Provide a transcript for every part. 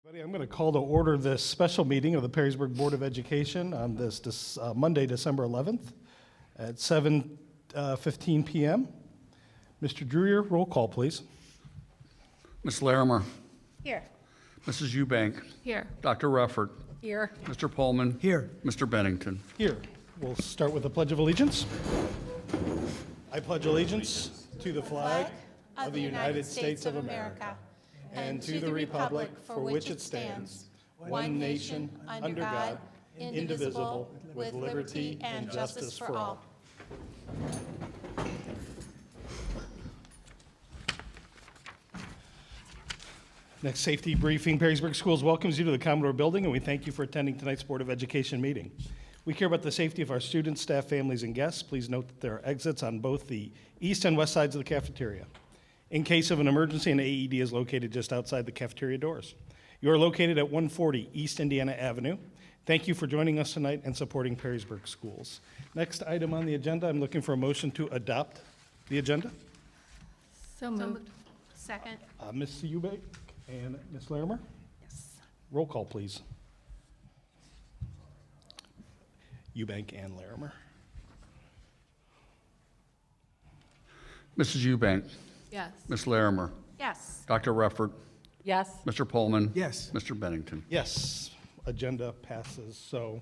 I'm going to call to order this special meeting of the Perrysburg Board of Education on this Monday, December 11th at 7:15 p.m. Mr. Drewer, roll call, please. Ms. Larimer. Here. Mrs. Eubank. Here. Dr. Rufford. Here. Mr. Pullman. Here. Mr. Bennington. Here. We'll start with the Pledge of Allegiance. I pledge allegiance to the flag of the United States of America and to the republic for which it stands, one nation, under God, indivisible, with liberty and justice for all. Next safety briefing. Perrysburg Schools welcomes you to the Commodore Building, and we thank you for attending tonight's Board of Education meeting. We care about the safety of our students, staff, families, and guests. Please note that there are exits on both the east and west sides of the cafeteria. In case of an emergency, an AED is located just outside the cafeteria doors. You are located at 140 East Indiana Avenue. Thank you for joining us tonight and supporting Perrysburg Schools. Next item on the agenda, I'm looking for a motion to adopt the agenda. So moved. Second. Ms. Eubank and Ms. Larimer. Yes. Roll call, please. Eubank and Larimer. Mrs. Eubank. Yes. Ms. Larimer. Yes. Dr. Rufford. Yes. Mr. Pullman. Yes. Mr. Bennington. Yes, agenda passes. So,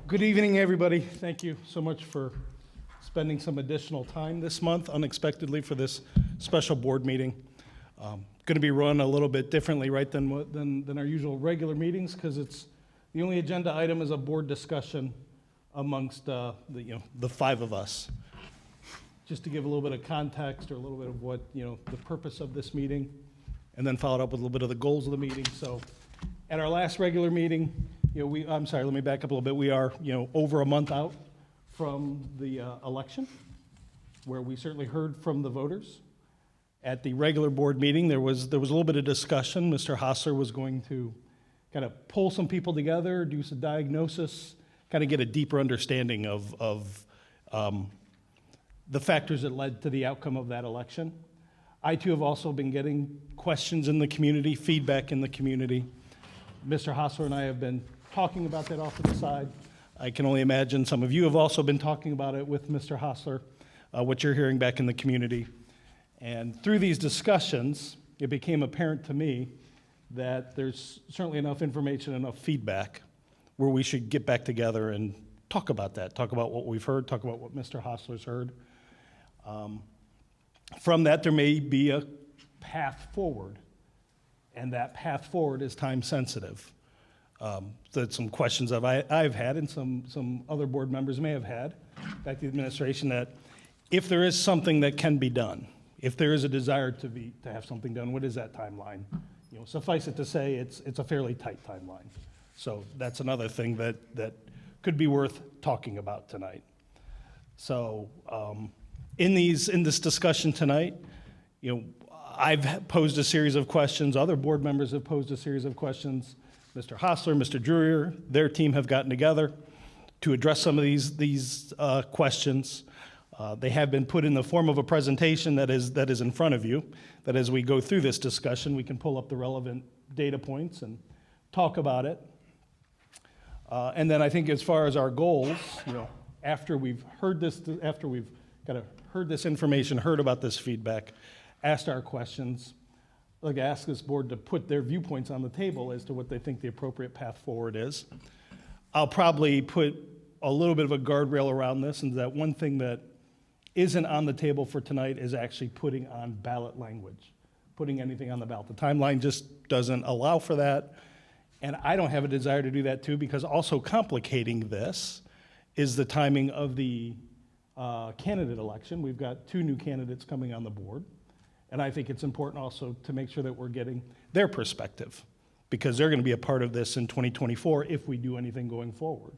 good evening, everybody. Thank you so much for spending some additional time this month unexpectedly for this special board meeting. Going to be run a little bit differently, right, than our usual regular meetings, because it's the only agenda item is a board discussion amongst the five of us. Just to give a little bit of context or a little bit of what the purpose of this meeting, and then followed up with a little bit of the goals of the meeting. So, at our last regular meeting, I'm sorry, let me back up a little bit. We are over a month out from the election, where we certainly heard from the voters. At the regular board meeting, there was a little bit of discussion. Mr. Hostler was going to kind of pull some people together, do some diagnosis, kind of get a deeper understanding of the factors that led to the outcome of that election. I, too, have also been getting questions in the community, feedback in the community. Mr. Hostler and I have been talking about that off to the side. I can only imagine some of you have also been talking about it with Mr. Hostler, what you're hearing back in the community. And through these discussions, it became apparent to me that there's certainly enough information, enough feedback where we should get back together and talk about that, talk about what we've heard, talk about what Mr. Hostler's heard. From that, there may be a path forward, and that path forward is time sensitive. That's some questions I've had and some other board members may have had back to the administration, that if there is something that can be done, if there is a desire to have something done, what is that timeline? Suffice it to say, it's a fairly tight timeline. So that's another thing that could be worth talking about tonight. So in this discussion tonight, I've posed a series of questions. Other board members have posed a series of questions. Mr. Hostler, Mr. Drewer, their team have gotten together to address some of these questions. They have been put in the form of a presentation that is in front of you, that as we go through this discussion, we can pull up the relevant data points and talk about it. And then I think as far as our goals, after we've heard this, after we've kind of heard this information, heard about this feedback, asked our questions, I'd like to ask this board to put their viewpoints on the table as to what they think the appropriate path forward is. I'll probably put a little bit of a guardrail around this, and that one thing that isn't on the table for tonight is actually putting on ballot language, putting anything on the ballot. The timeline just doesn't allow for that, and I don't have a desire to do that too, because also complicating this is the timing of the candidate election. We've got 2 new candidates coming on the board, and I think it's important also to make sure that we're getting their perspective, because they're going to be a part of this in 2024 if we do anything going forward.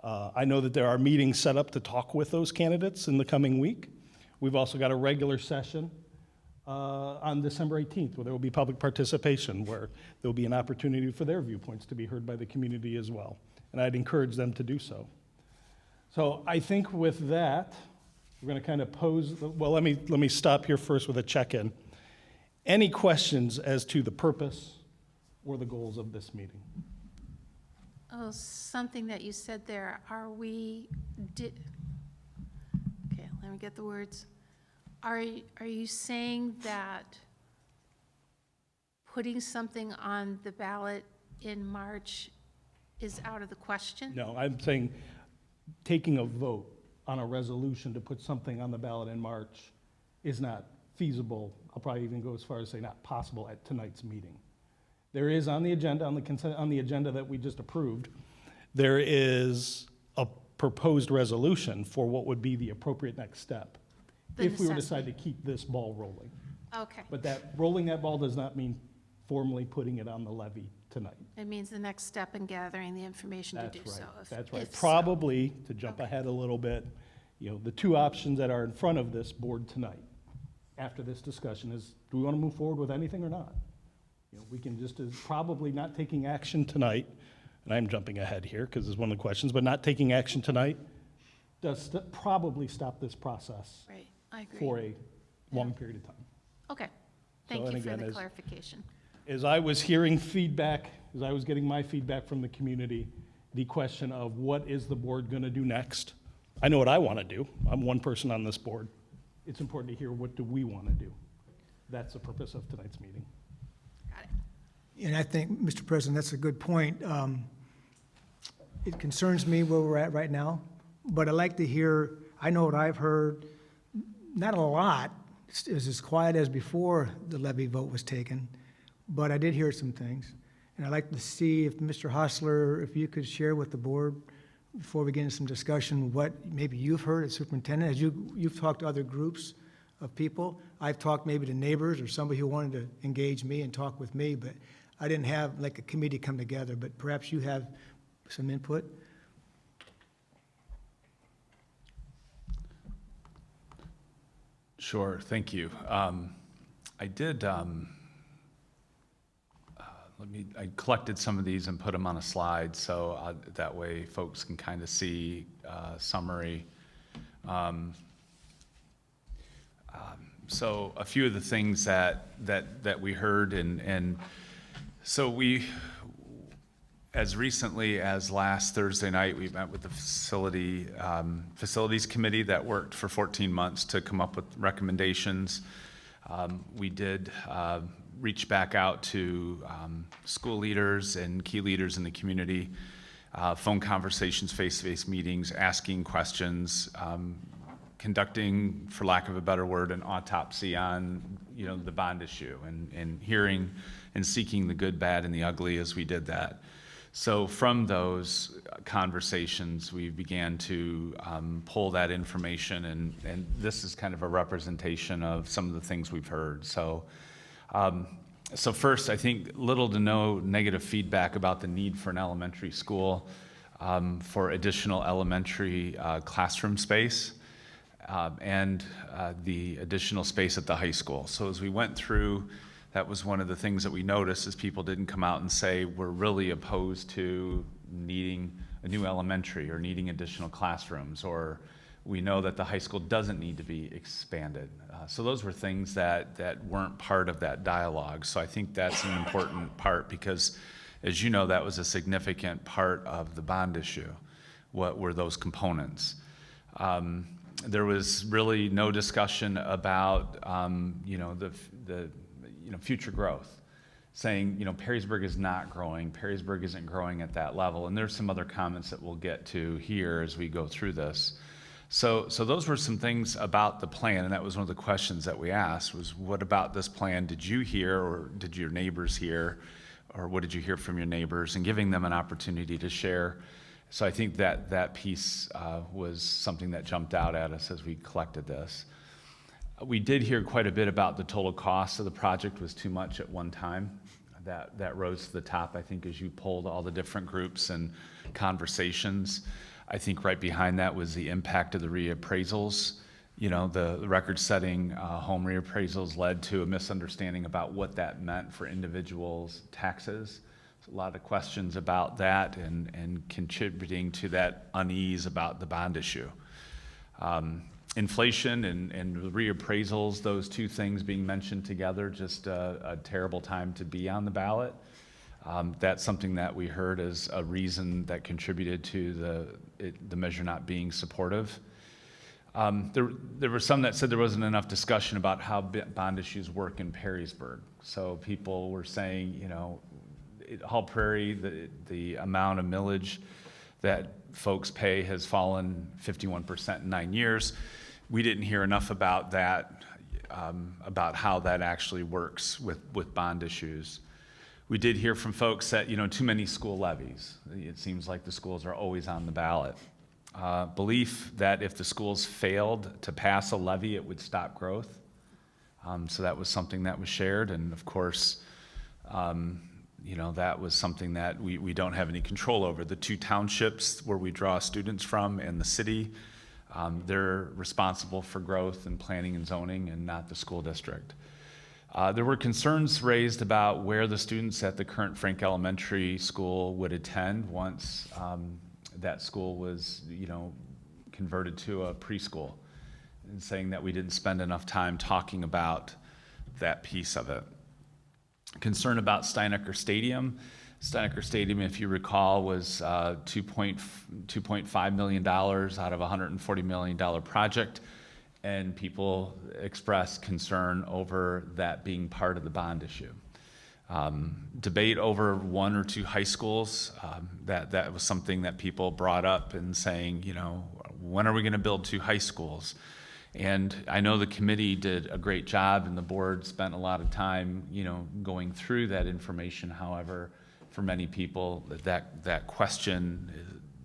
I know that there are meetings set up to talk with those candidates in the coming week. We've also got a regular session on December 18th, where there will be public participation, where there will be an opportunity for their viewpoints to be heard by the community as well. And I'd encourage them to do so. So I think with that, we're going to kind of pose, well, let me stop here first with a check-in. Any questions as to the purpose, or the goals of this meeting. Oh, something that you said there, okay, let me get the words. Are you saying that putting something on the ballot in March is out of the question? No, I'm saying taking a vote on a resolution to put something on the ballot in March is not feasible. I'll probably even go as far as say not possible at tonight's meeting. There is on the agenda, on the agenda that we just approved, there is a proposed resolution for what would be the appropriate next step The if we were to necessity. decide to keep this ball rolling. Okay. But that, rolling that ball does not mean formally putting it on the levy tonight. It means the next step in gathering the information to do That's so. right, if- that's right. if so. Probably, to jump Okay. ahead a little bit, the two options that are in front of this board tonight, after this discussion, is do we want to move forward with anything or not? We can just, as probably not taking action tonight, and I'm jumping ahead here because it's one of the questions, but not taking action tonight does probably stop this process Right, I agree. for a long period of time. Okay, thank and you for again, the as- clarification. As I was hearing feedback, as I was getting my feedback from the community, the question of what is the board going to do next? I know what I want to do. I'm one person on this board. It's important to hear what do we want to do. That's the purpose of tonight's meeting. Got it. And I think, Mr. President, that's a good point. It concerns me where we're at right now, but I'd like to hear, I know what I've heard, not a lot, it's as quiet as before the levy vote was taken, but I did hear some things. And I'd like to see if Mr. Hostler, if you could share with the board, before we get into some discussion, what maybe you've heard as superintendent, as you've talked to other groups of people. I've talked maybe to neighbors or somebody who wanted to engage me and talk with me, but I didn't have like a committee come together, but perhaps you have some input? Sure, thank you. I did, I collected some of these and put them on a slide, so that way folks can kind of see summary. So a few of the things that we heard, and so we, as recently as last Thursday night, we met with the facilities committee that worked for 14 months to come up with recommendations. We did reach back out to school leaders and key leaders in the community, phone conversations, face-to-face meetings, asking questions, conducting, for lack of a better word, an autopsy on the bond issue, and hearing and seeking the good, bad, and the ugly as we did that. So from those conversations, we began to pull that information, and this is kind of a representation of some of the things we've heard. So, so first, I think little to no negative feedback about the need for an elementary school, for additional elementary classroom space, and the additional space at the high school. So as we went through, that was one of the things that we noticed, is people didn't come out and say we're really opposed to needing a new elementary or needing additional classrooms, or we know that the high school doesn't need to be expanded. So those were things that weren't part of that dialogue. So I think that's an important part, because as you know, that was a significant part of the bond issue. What were those components? There was really no discussion about the future growth, saying Perrysburg is not growing, Perrysburg isn't growing at that level, and there's some other comments that we'll get to here as we go through this. So those were some things about the plan, and that was one of the questions that we asked, was what about this plan did you hear, or did your neighbors hear, or what did you hear from your neighbors, and giving them an opportunity to share. So I think that piece was something that jumped out at us as we collected this. We did hear quite a bit about the total cost of the project was too much at one time. That rose to the top, I think, as you polled all the different groups and conversations. I think right behind that was the impact of the reappraisals. The record-setting home reappraisals led to a misunderstanding about what that meant for individuals' taxes. A lot of questions about that, and contributing to that unease about the bond issue. Inflation and reappraisals, those two things being mentioned together, just a terrible time to be on the ballot. That's something that we heard as a reason that contributed to the measure not being supportive. There were some that said there wasn't enough discussion about how bond issues work in Perrysburg. So people were saying, you know, Hall Prairie, the amount of millage that folks pay has fallen 51% in 9 years. We didn't hear enough about that, about how that actually works with bond issues. We did hear from folks that, you know, too many school levies. It seems like the schools are always on the ballot. Belief that if the schools failed to pass a levy, it would stop growth. So that was something that was shared. And of course, you know, that was something that we don't have any control over. The two townships where we draw students from and the city, they're responsible for growth and planning and zoning and not the school district. There were concerns raised about where the students at the current Frank Elementary School would attend once that school was, you know, converted to a preschool, and saying that we didn't spend enough time talking about that piece of it. Concern about Steinecker Stadium. Steinecker Stadium, if you recall, was $2.5 million out of a $140 million project, and people expressed concern over that being part of the bond issue. Debate over one or two high schools, that was something that people brought up and saying, you know, when are we going to build two high schools? And I know the committee did a great job and the board spent a lot of time, you know, going through that information. However, for many people, that question,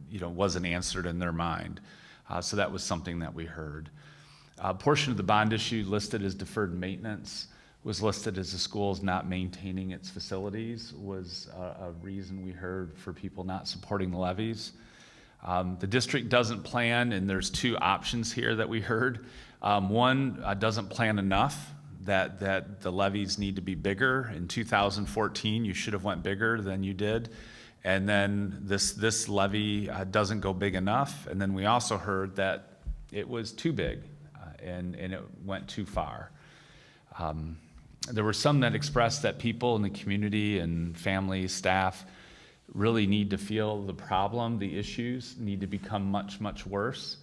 you know, wasn't answered in their mind. So that was something that we heard. A portion of the bond issue listed as deferred maintenance was listed as the school's not maintaining its facilities, was a reason we heard for people not supporting the levies. The district doesn't plan, and there's two options here that we heard. One, doesn't plan enough, that the levies need to be bigger. In 2014, you should have went bigger than you did. And then this levy doesn't go big enough. And then we also heard that it was too big, and it went too far. There were some that expressed that people in the community and families, staff, really need to feel the problem, the issues need to become much, much worse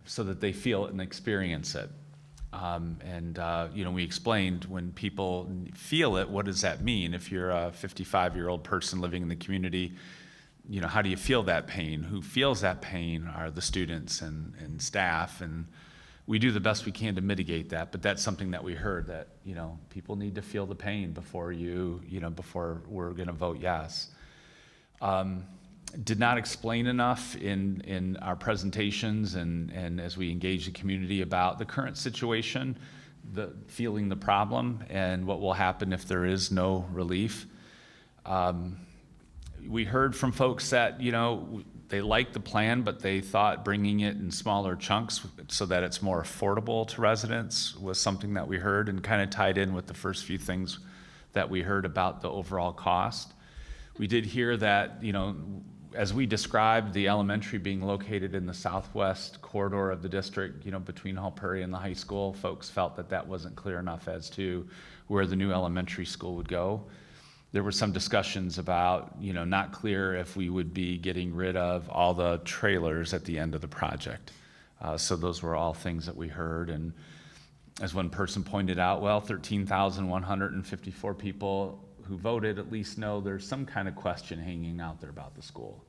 so that they feel it and experience it. You know, we explained when people feel it, what does that mean? If you're a 55-year-old person living in the community, you know, how do you feel that pain? Who feels that pain are the students and staff, and we do the best we can to mitigate that, but that's something that we heard, that, you know, people need to feel the pain before before we're gonna vote yes. Did not explain enough in our presentations and as we engage the community about the current situation, feeling the problem and what will happen if there is no relief. We heard from folks that, you know, they liked the plan, but they thought bringing it in smaller chunks so that it's more affordable to residents was something that we heard, and kind of tied in with the first few things that we heard about the overall cost. We did hear that, you know, as we described the elementary being located in the southwest corridor of the district, you know, between Hall Prairie and the high school, folks felt that that wasn't clear enough as to where the new elementary school would go. There were some discussions about, you know, not clear if we would be getting rid of all the trailers at the end of the project. So those were all things that we heard. And as one person pointed out, well, 13,154 people who voted at least know there's some kind of question hanging out there about the school.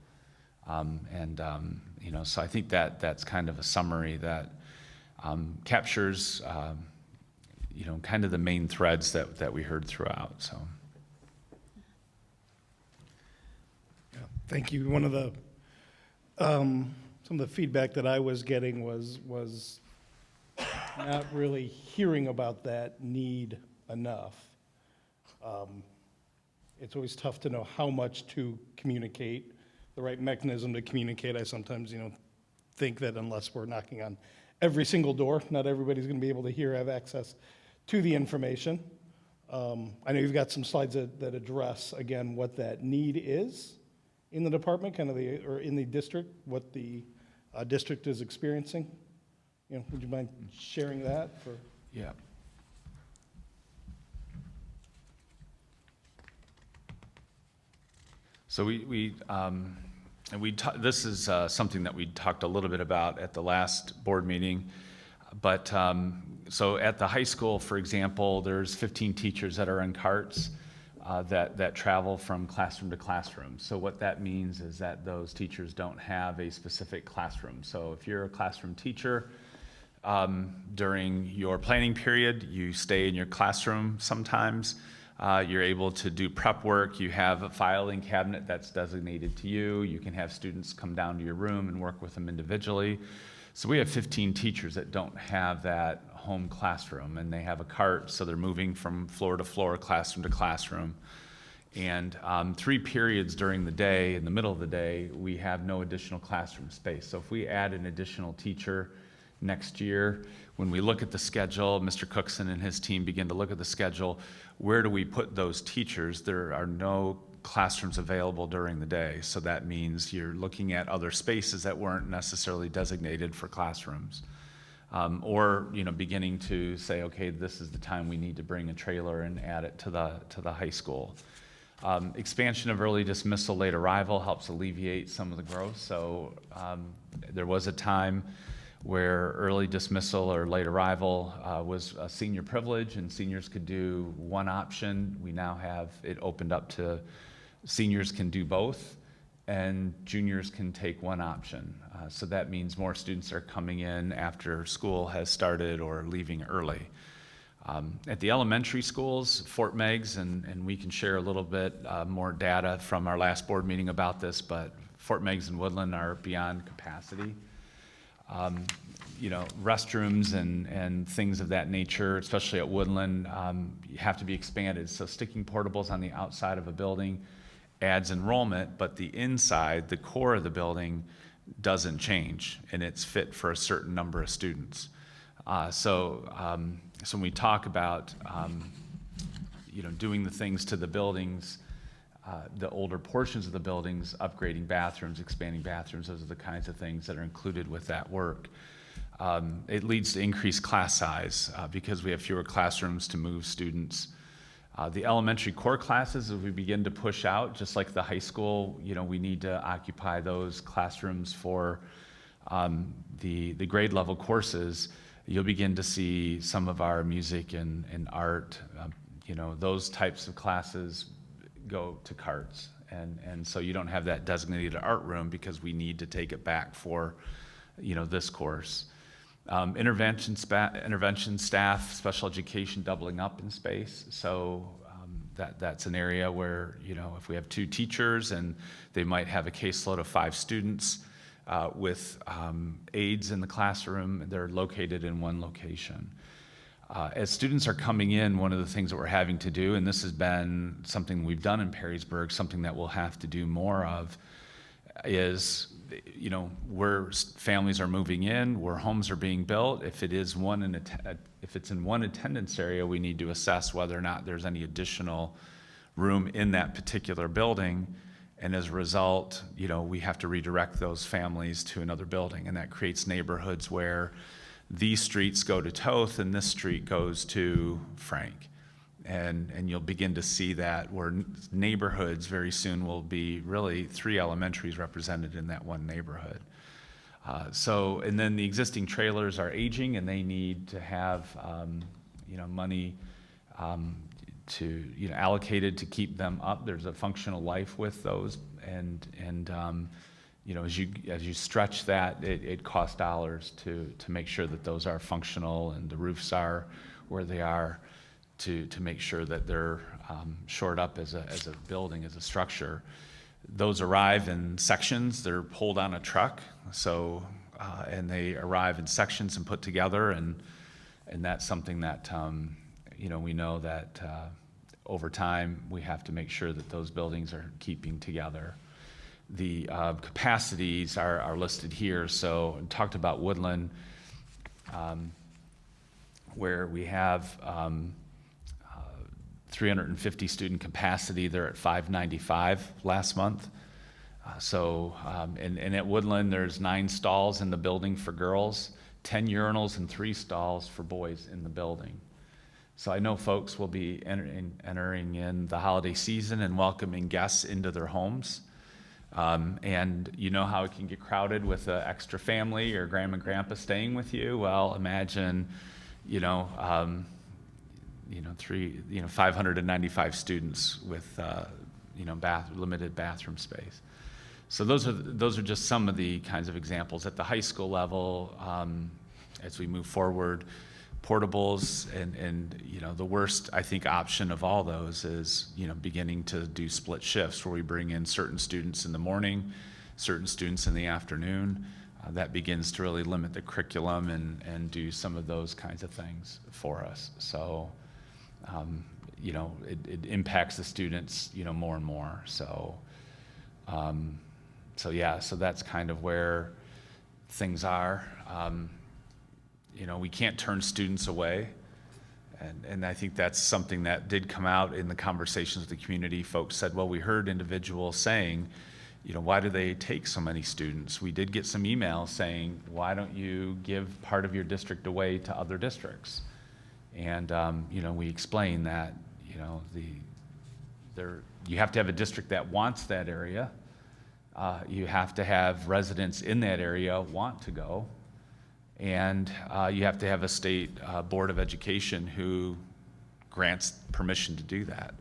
You know, so I think that's kind of a summary that captures, you know, kind of the main threads that we heard throughout, so. Thank you. One of the, some of the feedback that I was getting was not really hearing about that need enough. It's always tough to know how much to communicate, the right mechanism to communicate. I sometimes, you know, think that unless we're knocking on every single door, not everybody's going to be able to have access to the information. I know you've got some slides that address, again, what that need is in the department, or in the district, what the district is experiencing. You know, would you mind sharing that for? Yeah. So this is something that we talked a little bit about at the last board meeting. But so at the high school, for example, there's 15 teachers that are in carts that travel from classroom to classroom. So what that means is that those teachers don't have a specific classroom. So if you're a classroom teacher, during your planning period, you stay in your classroom sometimes. You're able to do prep work. You have a filing cabinet that's designated to you. You can have students come down to your room and work with them individually. So we have 15 teachers that don't have that home classroom, and they have a cart, so they're moving from floor to floor, classroom to classroom. And 3 periods during the day, in the middle of the day, we have no additional classroom space. So if we add an additional teacher next year, when we look at the schedule, Mr. Cookson and his team begin to look at the schedule, where do we put those teachers? There are no classrooms available during the day. So that means you're looking at other spaces that weren't necessarily designated for classrooms. Or beginning to say, okay, this is the time we need to bring a trailer and add it to the high school. Expansion of early dismissal, late arrival helps alleviate some of the growth. So there was a time where early dismissal or late arrival was a senior privilege, and seniors could do one option. We now have it opened up to seniors can do both, and juniors can take one option. So that means more students are coming in after school has started or leaving early. At the elementary schools, Fort Meigs, and we can share a little bit more data from our last board meeting about this, but Fort Meigs and Woodland are beyond capacity. Restrooms and things of that nature, especially at Woodland, have to be expanded. So sticking portables on the outside of a building adds enrollment, but the inside, the core of the building, doesn't change, and it's fit for a certain number of students. So when we talk about doing the things to the buildings, the older portions of the buildings, upgrading bathrooms, expanding bathrooms, those are the kinds of things that are included with that work. It leads to increased class size because we have fewer classrooms to move students. The elementary core classes, as we begin to push out, just like the high school, we need to occupy those classrooms for the grade level courses. You'll begin to see some of our music and art, those types of classes go to carts. And so you don't have that designated art room because we need to take it back for, this course. Intervention staff, special education doubling up in space. So that's an area where, if we have 2 teachers and they might have a caseload of 5 students with aides in the classroom, they're located in one location. As students are coming in, one of the things that we're having to do, and this has been something we've done in Perrysburg, something that we'll have to do more of, is where families are moving in, where homes are being built. If it's in one attendance area, we need to assess whether or not there's any additional room in that particular building. And as a result, we have to redirect those families to another building, and that creates neighborhoods where these streets go to Toth and this street goes to Frank. And you'll begin to see that where neighborhoods very soon will be really 3 elementaries represented in that one neighborhood. And then the existing trailers are aging, and they need to have money allocated to keep them up. There's a functional life with those, and as you stretch that, it costs dollars to make sure that those are functional and the roofs are where they are. To make sure that they're shored up as a building, as a structure. Those arrive in sections. They're pulled on a truck, and they arrive in sections and put together, and that's something that we know that over time we have to make sure that those buildings are keeping together. The capacities are listed here. So I talked about Woodland, where we have 350 student capacity. They're at 595 last month. And at Woodland, there's 9 stalls in the building for girls, 10 urinals and 3 stalls for boys in the building. So I know folks will be entering in the holiday season and welcoming guests into their homes. And you know how it can get crowded with an extra family or grandma and grandpa staying with you? Well, imagine, 595 students with, limited bathroom space. So those are just some of the kinds of examples. At the high school level, as we move forward, portables and the worst, I think, option of all those is, beginning to do split shifts where we bring in certain students in the morning, certain students in the afternoon. That begins to really limit the curriculum and do some of those kinds of things for us. So, it impacts the students, more and more. So, so that's kind of where things are. We can't turn students away. And I think that's something that did come out in the conversations with the community. Folks said, well, we heard individuals saying, why do they take so many students? We did get some emails saying, why don't you give part of your district away to other districts? And, we explained that, you have to have a district that wants that area. You have to have residents in that area want to go. And you have to have a state board of education who grants permission to do that.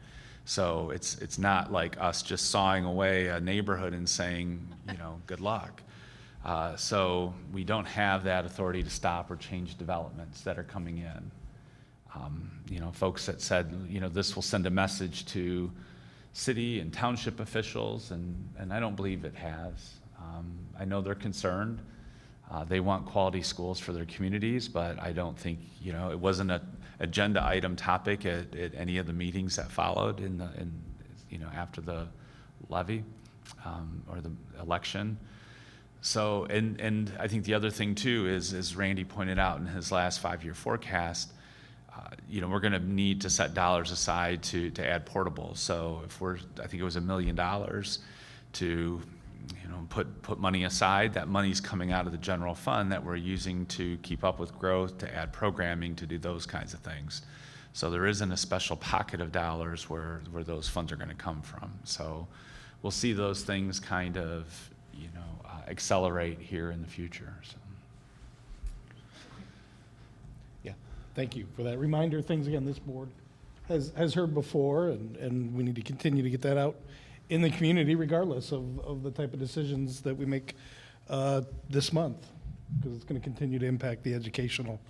So it's not like us just sawing away a neighborhood and saying, good luck. So we don't have that authority to stop or change developments that are coming in. Folks that said, this will send a message to city and township officials, and I don't believe it has. I know they're concerned. They want quality schools for their communities, but I don't think, it wasn't an agenda item topic at any of the meetings that followed after the levy or the election. So, and I think the other thing too is, as Randy pointed out in his last 5-year forecast, we're going to need to set dollars aside to add portables. So I think it was $1 million to put money aside. That money's coming out of the general fund that we're using to keep up with growth, to add programming, to do those kinds of things. So there isn't a special pocket of dollars where those funds are going to come from. So we'll see those things kind of, accelerate here in the future. So. Yeah, thank you for that reminder. Things, again, this board has heard before, and we need to continue to get that out in the community regardless of the type of decisions that we make this month, because it's going to continue to impact the educational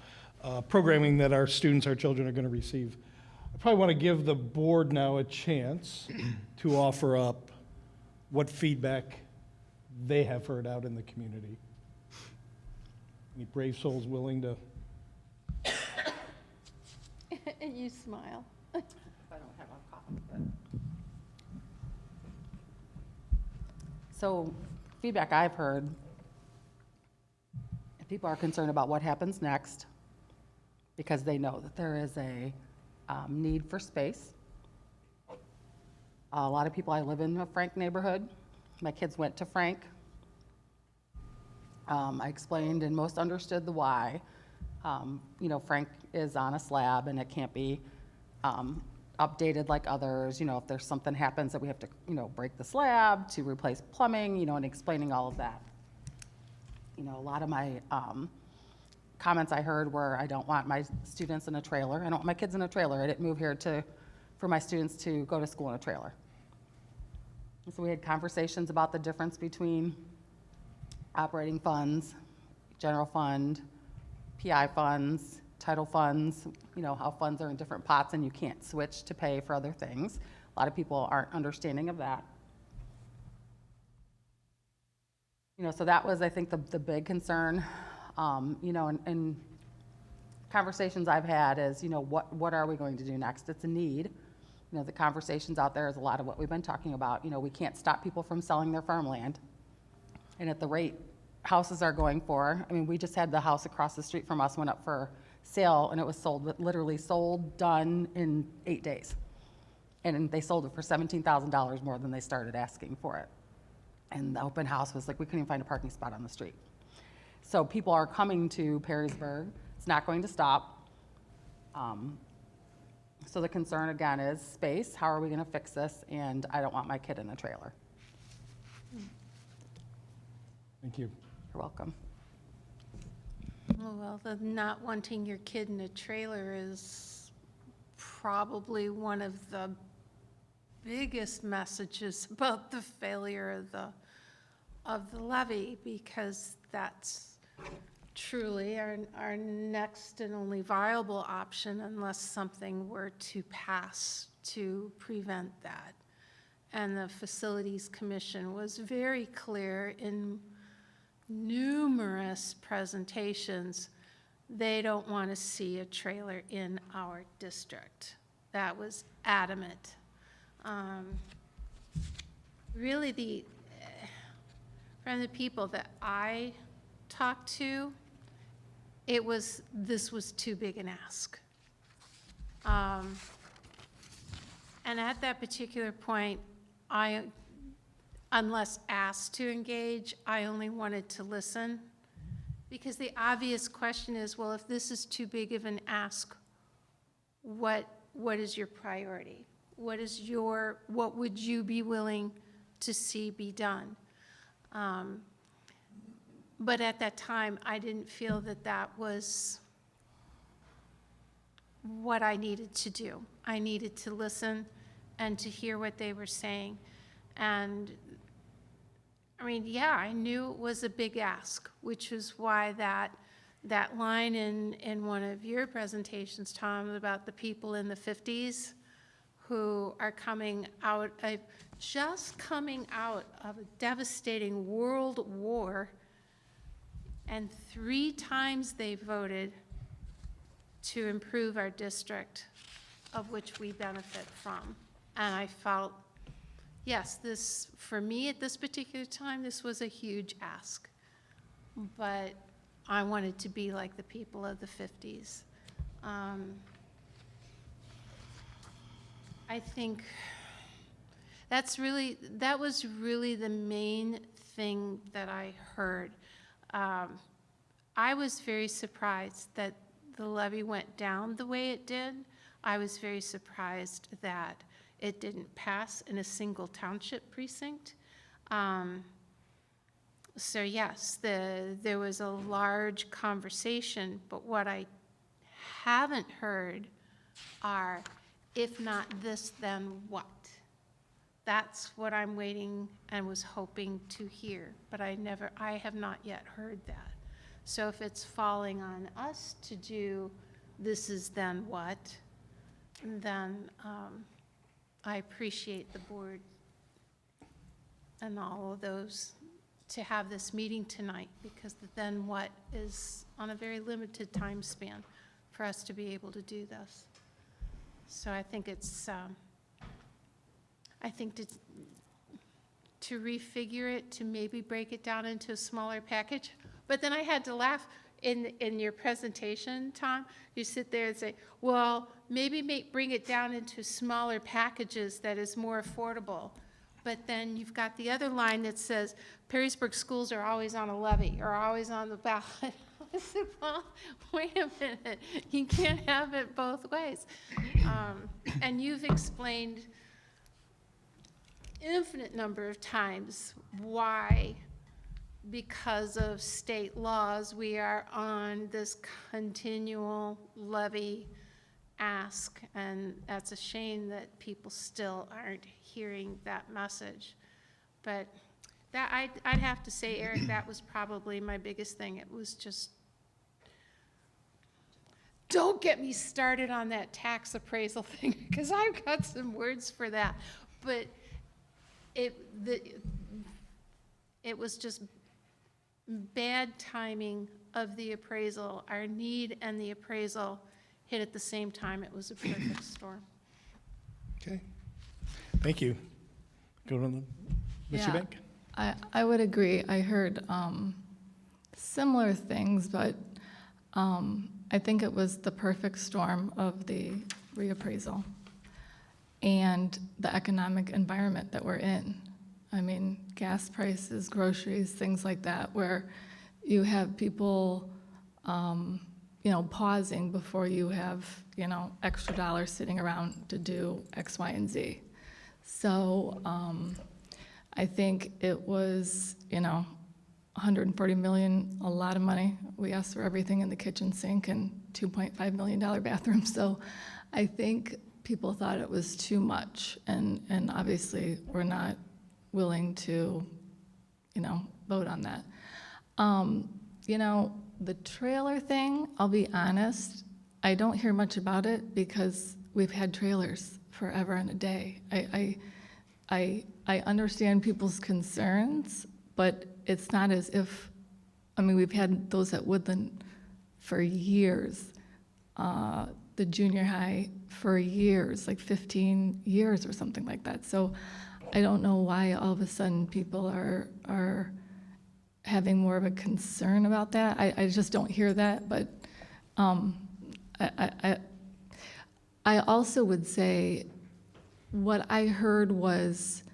programming that our students, our children are going to receive. I probably want to give the board now a chance to offer up what feedback they have heard out in the community. Any brave souls willing to? You smile. I don't have a copy, but. So, feedback I've heard, people are concerned about what happens next because they know that there is a need for space. A lot of people, I live in a Frank neighborhood. My kids went to Frank. I explained and most understood the why. Frank is on a slab and it can't be updated like others. If there's something happens that we have to, break the slab to replace plumbing, and explaining all of that. A lot of my comments I heard were, I don't want my students in a trailer. I don't want my kids in a trailer. I didn't move here for my students to go to school in a trailer. And so we had conversations about the difference between operating funds, general fund, PI funds, title funds, how funds are in different pots and you can't switch to pay for other things. A lot of people aren't understanding of that. So that was, I think, the big concern. And conversations I've had is, what are we going to do next? It's a need. The conversations out there is a lot of what we've been talking about. We can't stop people from selling their farmland. And at the rate houses are going for, we just had the house across the street from us went up for sale, and it was literally sold, done in 8 days. And they sold it for $17,000 more than they started asking for it. And the open house was like, we couldn't even find a parking spot on the street. So people are coming to Perrysburg. It's not going to stop. So the concern again is space, how are we gonna fix this? And I don't want my kid in a trailer. Thank you. You're welcome. Well, the not wanting your kid in a trailer is probably one of the biggest messages about the failure of the levy, because that's truly our next and only viable option unless something were to pass to prevent that. And the Facilities Commission was very clear in numerous presentations, they don't want to see a trailer in our district. That was adamant. Really, from the people that I talked to, this was too big an ask. And at that particular point, unless asked to engage, I only wanted to listen. Because the obvious question is, well, if this is too big of an ask, what is your priority? What would you be willing to see be done? But at that time, I didn't feel that that was what I needed to do. I needed to listen and to hear what they were saying. And I mean, yeah, I knew it was a big ask, which is why that line in one of your presentations, Tom, about the people in the 50s who are just coming out of a devastating world war, and 3 times they voted to improve our district, of which we benefit from. And I felt, yes, this, for me at this particular time, this was a huge ask. But I wanted to be like the people of the 50s. I think that was really the main thing that I heard. I was very surprised that the levy went down the way it did. I was very surprised that it didn't pass in a single township precinct. So yes, there was a large conversation, but what I haven't heard are, if not this, then what? That's what I'm waiting and was hoping to hear, but I have not yet heard that. So if it's falling on us to do this is then what, then I appreciate the board and all of those to have this meeting tonight, because the then what is on a very limited time span for us to be able to do this. So I think it's, to refigure it, to maybe break it down into a smaller package. But then I had to laugh in your presentation, Tom. You sit there and say, well, maybe bring it down into smaller packages that is more affordable. But then you've got the other line that says, Perrysburg schools are always on a levy or always on the ballot. I said, well, wait a minute. You can't have it both ways. And you've explained infinite number of times why, because of state laws, we are on this continual levy ask, and that's a shame that people still aren't hearing that message. But that I'd have to say, Eric, that was probably my biggest thing. It was just, don't get me started on that tax appraisal thing, because I've got some words for that. But it was just bad timing of the appraisal. Our need and the appraisal hit at the same time. It was a perfect storm. Okay. Thank you. Go to the, Ms. Yeah, Eubank. I would agree. I heard similar things, but I think it was the perfect storm of the reappraisal and the economic environment that we're in. I mean, gas prices, groceries, things like that, where you have people pausing before you have, extra dollars sitting around to do X, Y, and Z. So I think it was, 140 million, a lot of money. We asked for everything in the kitchen sink and $2.5 million bathroom. So I think people thought it was too much, and obviously we're not willing to, vote on that. The trailer thing, I'll be honest, I don't hear much about it because we've had trailers forever and a day. I understand people's concerns, but it's not as if, we've had those at Woodland for years, the junior high for years, like 15 years or something like that. So I don't know why all of a sudden people are having more of a concern about that. I just don't hear that, but I also would say what I heard was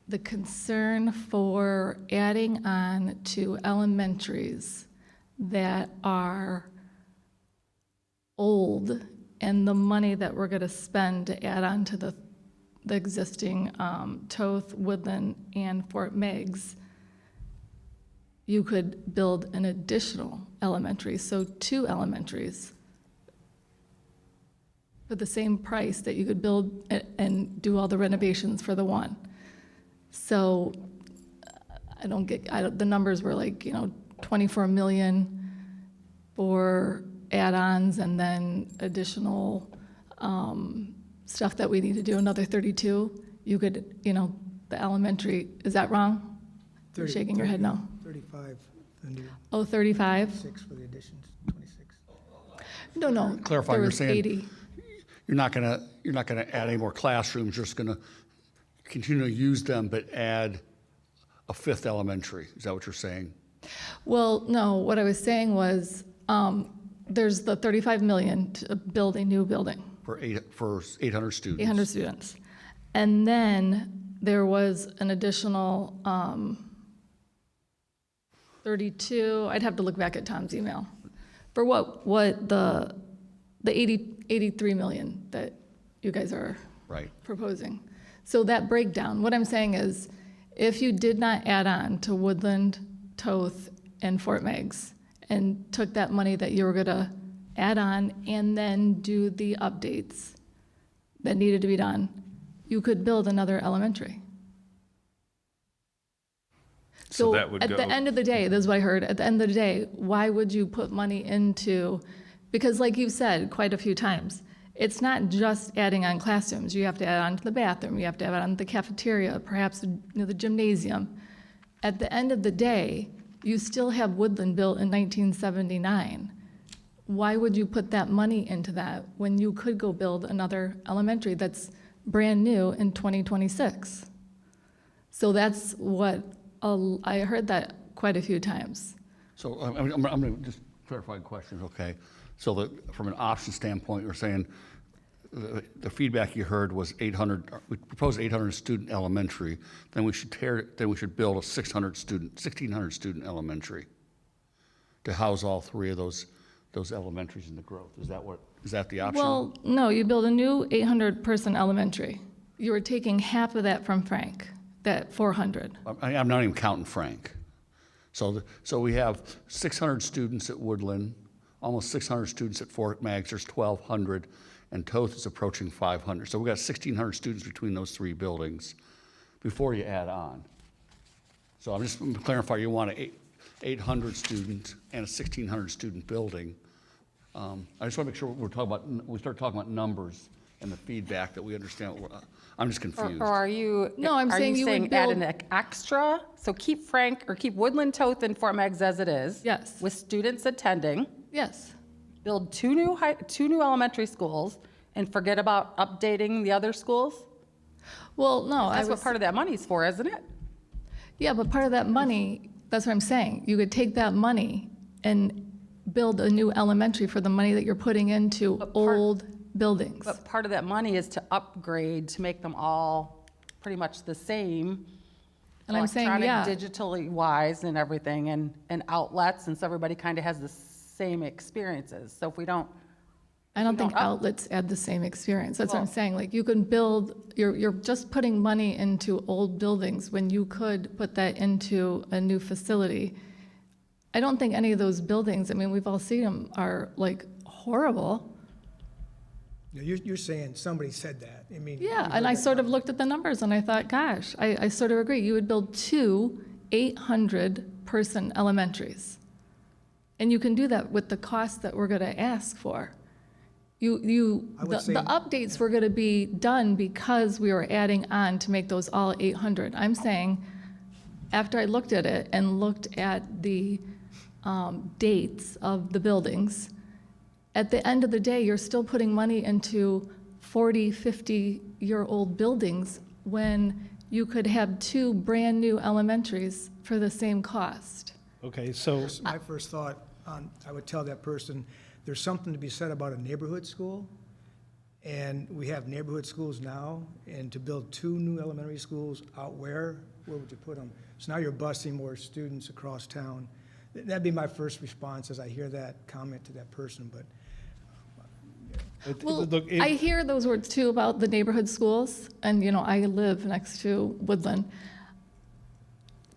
the concern for adding on to elementaries that are old and the money that we're going to spend to add on to the existing Toth, Woodland, and Fort Meigs, you could build an additional elementary, so 2 elementaries for the same price that you could build and do all the renovations for the one. So the numbers were like, 24 million for add-ons and then additional stuff that we need to do, another 32. You could, the elementary, is that wrong? You're shaking your head no. 35, the new, Oh, 35? 6 for the additions, 26. No, Clarify, there you're was saying 80. you're not gonna add any more classrooms, you're just gonna continue to use them, but add a 5th elementary. Is that what you're saying? Well, no, what I was saying was, there's the 35 million to build a new building, For 800 students? 800 students. And then there was an additional 32, I'd have to look back at Tom's email, for what the 83 million that you guys are Right. proposing. So that breakdown, what I'm saying is, if you did not add on to Woodland, Toth, and Fort Meigs, and took that money that you were gonna add on and then do the updates that needed to be done, you could build another elementary. So that would at go- the end of the day, this is what I heard, at the end of the day, why would you put money into, because like you've said quite a few times, it's not just adding on classrooms. You have to add on to the bathroom, you have to add on to the cafeteria, perhaps the gymnasium. At the end of the day, you still have Woodland built in 1979. Why would you put that money into that when you could go build another elementary that's brand new in 2026? So that's what, I heard that quite a few times. So I'm going to just clarify questions, okay? So that from an option standpoint, you're saying the feedback you heard was 800, we proposed 800 student elementary, then we should build a 1,600 student elementary to house all 3 of those elementaries in the growth. Is that the option? Well, no, you build a new 800-person elementary. You were taking half of that from Frank, that 400. I'm not even counting Frank. So we have 600 students at Woodland, almost 600 students at Fort Meigs, there's 1,200, and Toth is approaching 500. So we've got 1,600 students between those 3 buildings before you add on. So I'm just to clarify, you want an 800 student and a 1,600 student building. I just want to make sure we start talking about numbers and the feedback that we understand. I'm just confused. Or are you? No, I'm saying you would add build- an extra? So keep keep Woodland, Toth, and Fort Meigs as it is. Yes. With students attending. Yes. Build two new elementary schools and forget about updating the other schools? Well, no, That's what part of that money's for, isn't it? yeah, but part of that money, that's what I'm saying. You could take that money and build a new elementary for the money that you're putting into old buildings. But part of that money is to upgrade, to make them all pretty much the same. And I'm saying, yeah. Digitally wise and everything, and outlets, and so everybody kind of has the same experiences. So if we don't, I don't think don't up- outlets add the same experience. That's what I'm Well- saying. Like, you can build, you're just putting money into old buildings when you could put that into a new facility. I don't think any of those buildings, I mean, we've all seen them, are like horrible. You're saying somebody said that. I mean. Yeah, you and I heard that. sort of looked at the numbers and I thought, gosh, I sort of agree. You would build 2 800-person elementaries. And you can do that with the cost that we're going to ask for. I would say- The updates were going to be done because we were adding on to make those all 800. I'm saying, after I looked at it and looked at the dates of the buildings, at the end of the day, you're still putting money into 40, 50-year-old buildings when you could have 2 brand-new elementaries for the same cost. Okay, so, My first thought, I would tell that person, there's something to be said about a neighborhood school, and we have neighborhood schools now, and to build 2 new elementary schools out where would you put them? So now you're busing more students across town. That'd be my first response as I hear that comment to that person, but Well, look, I hear those words too about the neighborhood schools, and, you know, I live next to Woodland.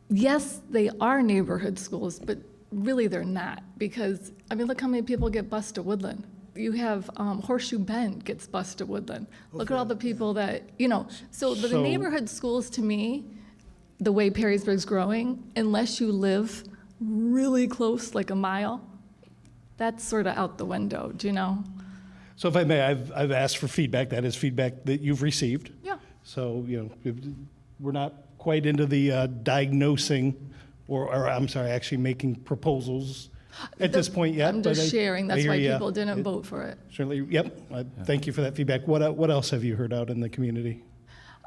Yes, they are neighborhood schools, but really they're not, because, I mean, look how many people get bused to Woodland. You have Horseshoe Bend gets bused to Woodland. Look at all the people that, you know, so the So- neighborhood schools, to me, the way Perrysburg's growing, unless you live really close, like a mile, that's sort of out the window, do you know? so if I may, I've asked for feedback. That is feedback that you've received. Yeah. So, we're not quite into the diagnosing, or I'm sorry, actually making proposals at this point yet. I'm but just sharing, I that's hear why ya. people didn't vote for it. Certainly, yep. Thank you for that feedback. What else have you heard out in the community?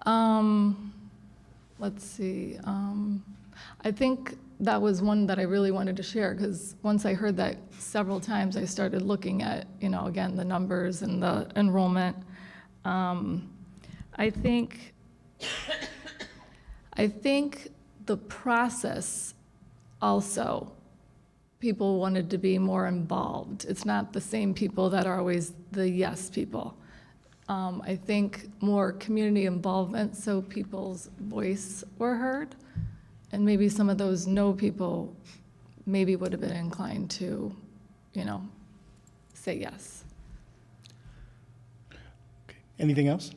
Let's see, I think that was one that I really wanted to share, because once I heard that several times, I started looking at, you know, again, the numbers and the enrollment. I think the process also, people wanted to be more involved. It's not the same people that are always the yes people. I think more community involvement so people's voice were heard, and maybe some of those no people maybe would have been inclined to, you know, say yes. Okay. Anything else?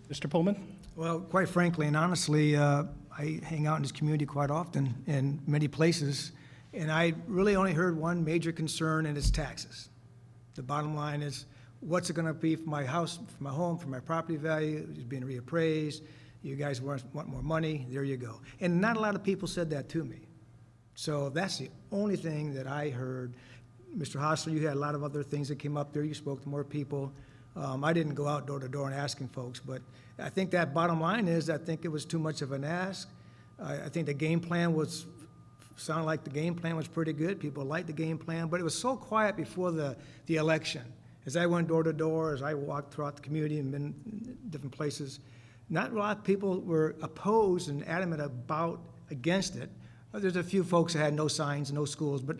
Mr. Pullman? well, quite frankly and honestly, I hang out in this community quite often in many places, and I really only heard one major concern, and it's taxes. The bottom line is, what's it gonna be for my house, for my home, for my property value? It's being reappraised. You guys want more money, there you go. And not a lot of people said that to me. So that's the only thing that I heard. Mr. Hostler, you had a lot of other things that came up there. You spoke to more people. I didn't go out door to door and asking folks, but I think that bottom line is, I think it was too much of an ask. I think the game plan sounded like the game plan was pretty good. People liked the game plan, but it was so quiet before the election. As I went door to door, as I walked throughout the community and been in different places, not a lot of people were opposed and adamant against it. There's a few folks that had no signs, no schools, but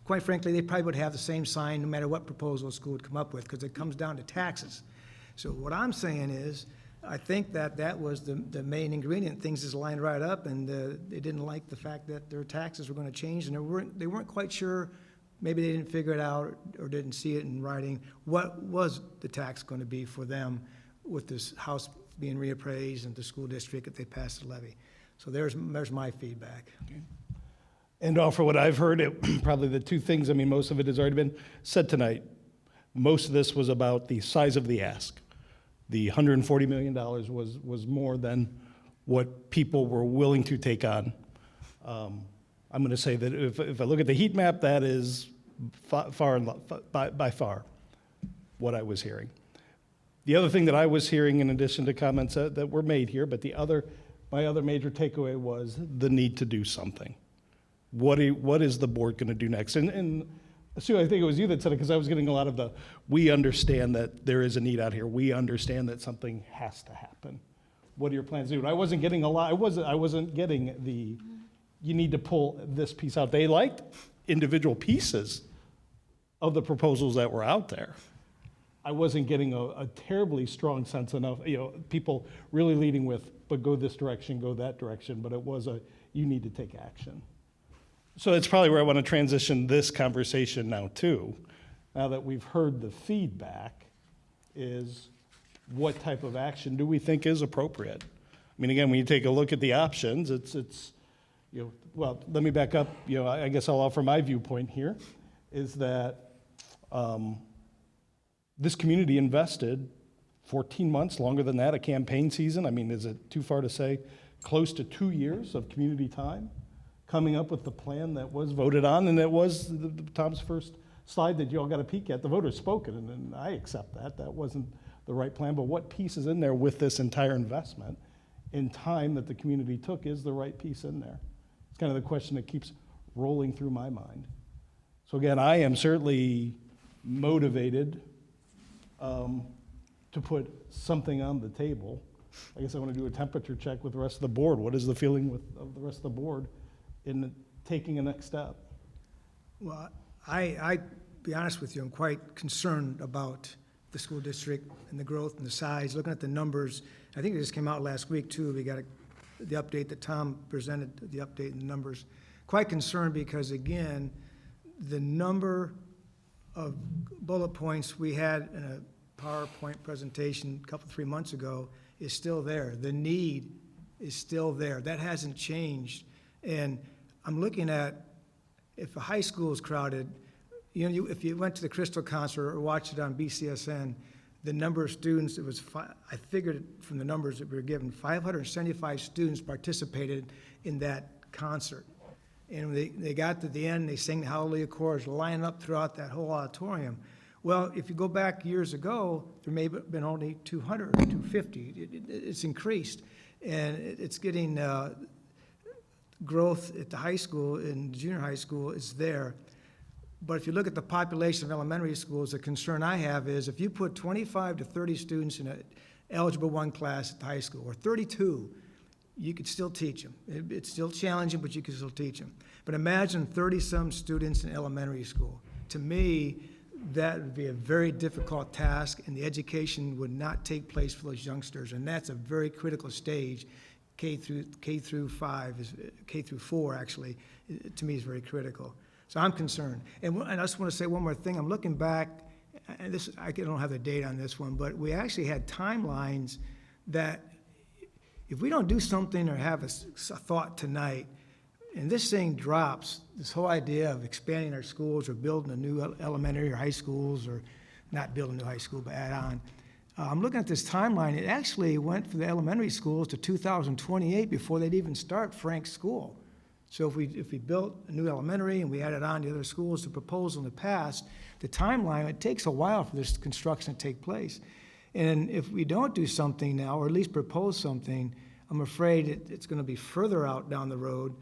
quite frankly, they probably would have the same sign no matter what proposal a school would come up with, because it comes down to taxes. So what I'm saying is, I think that was the main ingredient. Things just lined right up, and they didn't like the fact that their taxes were going to change, and they weren't quite sure. Maybe they didn't figure it out or didn't see it in writing. What was the tax going to be for them with this house being reappraised and the school district if they passed the levy? So there's my feedback. And for what I've heard, probably the two things, I mean, most of it has already been said tonight. Most of this was about the size of the ask. The $140 million was more than what people were willing to take on. I'm going to say that if I look at the heat map, that is by far what I was hearing. The other thing that I was hearing, in addition to comments that were made here, but my other major takeaway was the need to do something. What is the board going to do next? And Sue, I think it was you that said it, because I was getting a lot of we understand that there is a need out here. We understand that something has to happen. What are your plans to do? And I wasn't getting a lot. I wasn't getting the you need to pull this piece out. They liked individual pieces of the proposals that were out there. I wasn't getting a terribly strong sense enough, people really leading with, but go this direction, go that direction, but it was you need to take action. So it's probably where I want to transition this conversation now too. Now that we've heard the feedback, is what type of action do we think is appropriate? I mean, again, when you take a look at the options, it's well, let me back up. I guess I'll offer my viewpoint here, is that this community invested 14 months, longer than that, a campaign season. I mean, is it too far to say close to 2 years of community time coming up with the plan that was voted on, and it was Tom's first slide that you all got a peek at. The voters spoke it, and I accept that. That wasn't the right plan, but what piece is in there with this entire investment in time that the community took is the right piece in there? It's kind of the question that keeps rolling through my mind. So again, I am certainly motivated to put something on the table. I guess I want to do a temperature check with the rest of the board. What is the feeling of the rest of the board in taking a next step? Well, I be honest with you, I'm quite concerned about the school district and the growth and the size. Looking at the numbers, I think it just came out last week too. We got the update that Tom presented, the update in the numbers. Quite concerned because, again, the number of bullet points we had in a PowerPoint presentation a couple, 3 months ago is still there. The need is still there. That hasn't changed. And I'm looking at, if a high school is crowded, if you went to the Crystal concert or watched it on BCSN, the number of students, I figured from the numbers that we were given, 575 students participated in that concert. And they got to the end, they sang the Hallelujah chorus, lining up throughout that whole auditorium. Well, if you go back years ago, there may have been only 200 or 250. It's increased. And it's getting growth at the high school and junior high school is there. But if you look at the population of elementary schools, the concern I have is if you put 25 to 30 students in an Algebra 1 class at the high school, or 32, you could still teach them. It's still challenging, but you can still teach them. But imagine 30-some students in elementary school. To me, that would be a very difficult task, and the education would not take place for those youngsters. And that's a very critical stage. K through 4 actually, to me is very critical. So I'm concerned. And I just want to say one more thing. I'm looking back, and I don't have the date on this one, but we actually had timelines that if we don't do something or have a thought tonight, and this thing drops, this whole idea of expanding our schools or building a new elementary or high schools, or not building a new high school, but add on. I'm looking at this timeline. It actually went for the elementary schools to 2028 before they'd even start Frank's school. So if we built a new elementary and we added on the other schools, the proposal in the past, the timeline, it takes a while for this construction to take place. And if we don't do something now, or at least propose something, I'm afraid it's going to be further out down the road.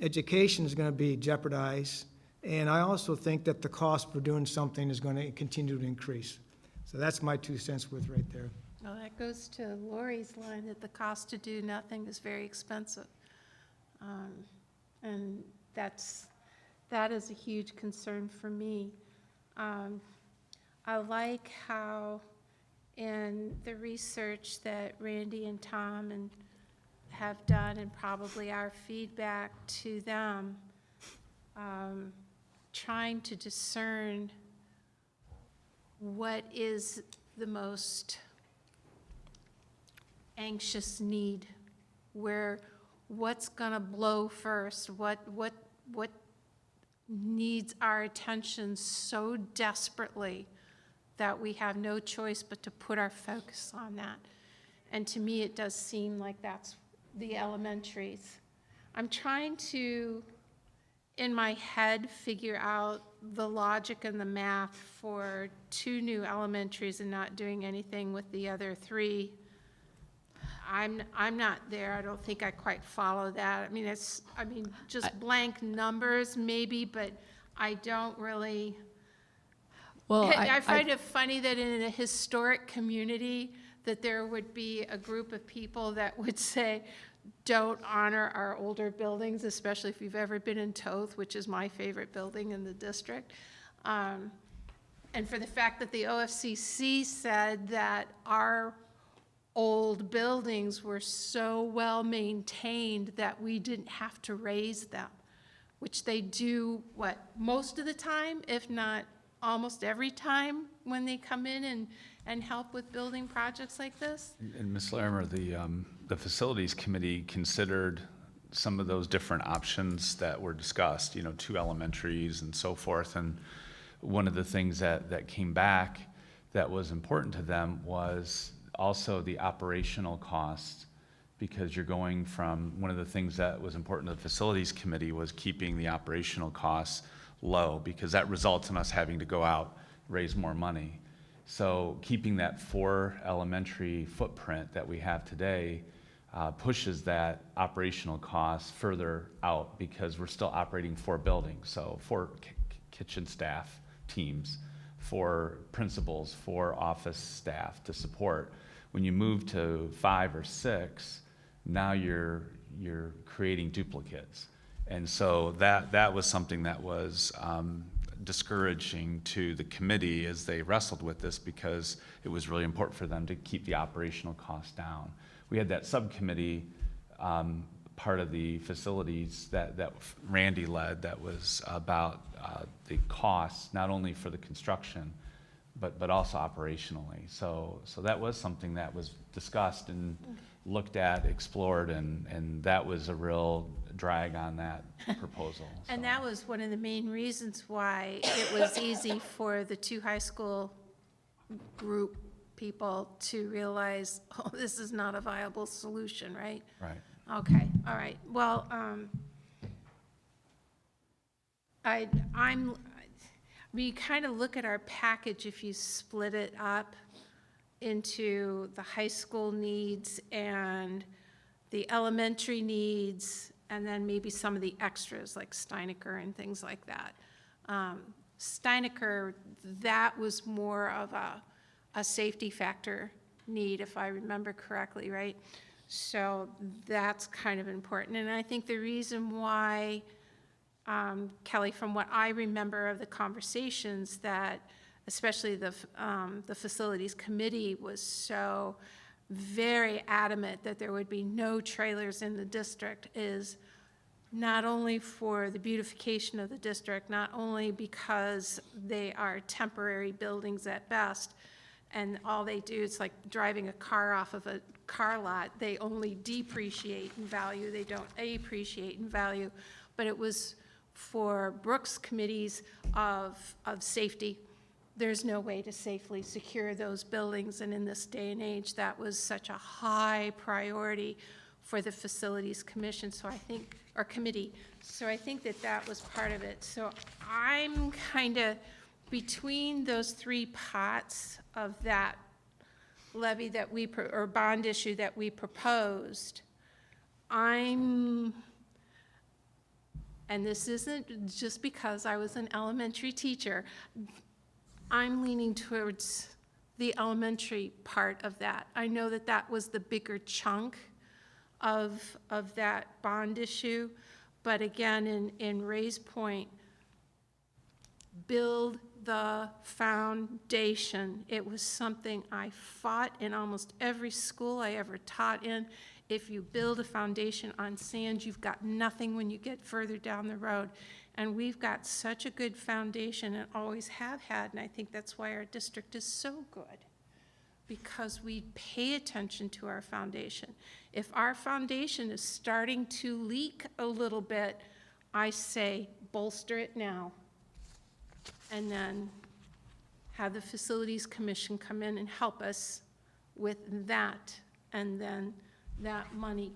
Education is going to be jeopardized. And I also think that the cost for doing something is going to continue to increase. So that's my 2 cents worth right there. Well, that goes to Lori's line that the cost to do nothing is very expensive. And that is a huge concern for me. I like how in the research that Randy and Tom have done, and probably our feedback to them, trying to discern what is the most anxious need, what's gonna blow first, what needs our attention so desperately that we have no choice but to put our focus on that. And to me, it does seem like that's the elementaries. I'm trying to, in my head, figure out the logic and the math for 2 new elementaries and not doing anything with the other 3. I'm not there. I don't think I quite follow that. Just blank numbers maybe, but I don't really. Well, I find it funny that in a historic community that there would be a group of people that would say don't honor our older buildings, especially if you've ever been in Toth, which is my favorite building in the district. And for the fact that the OFCC said that our old buildings were so well maintained that we didn't have to raise them, which they do, most of the time, if not almost every time when they come in and help with building projects like this. And Ms. Larimer, the Facilities Committee considered some of those different options that were discussed, 2 elementaries and so forth. And one of the things that came back that was important to them was also the operational costs, because you're going from, one of the things that was important to the Facilities Committee was keeping the operational costs low, because that results in us having to go out, raise more money. So keeping that 4 elementary footprint that we have today pushes that operational cost further out, because we're still operating 4 buildings. So 4 kitchen staff teams, 4 principals, 4 office staff to support. When you move to 5 or 6, now you're creating duplicates. And so that was something that was discouraging to the committee as they wrestled with this, because it was really important for them to keep the operational costs down. We had that subcommittee, part of the facilities that Randy led, that was about the costs, not only for the construction, but also operationally. So that was something that was discussed and looked at, explored, and that was a real drag on that proposal. And So. that was one of the main reasons why it was easy for the 2 high school group people to realize, oh, this is not a viable solution, right? Right. Okay, all right. Well, we kind of look at our package if you split it up into the high school needs and the elementary needs, and then maybe some of the extras like Steinecker and things like that. Steinecker, that was more of a safety factor need, if I remember correctly, right? So that's kind of important. And I think the reason why, Kelly, from what I remember of the conversations, that especially the Facilities Committee was so very adamant that there would be no trailers in the district, is not only for the beautification of the district, not only because they are temporary buildings at best, and all they do is like driving a car off of a car lot. They only depreciate in value, they don't appreciate in value. But it was for Brooks committees of safety. There's no way to safely secure those buildings, and in this day and age, that was such a high priority for the Facilities Commission, so I think, or committee. So I think that was part of it. So I'm kind of between those 3 pots of that levy that or bond issue that we proposed. And this isn't just because I was an elementary teacher, I'm leaning towards the elementary part of that. I know that was the bigger chunk of that bond issue, but again, in Ray's point, build the foundation. It was something I fought in almost every school I ever taught in. If you build a foundation on sand, you've got nothing when you get further down the road. And we've got such a good foundation and always have had, and I think that's why our district is so good, because we pay attention to our foundation. If our foundation is starting to leak a little bit, I say bolster it now, and then have the Facilities Commission come in and help us with that, and then that money,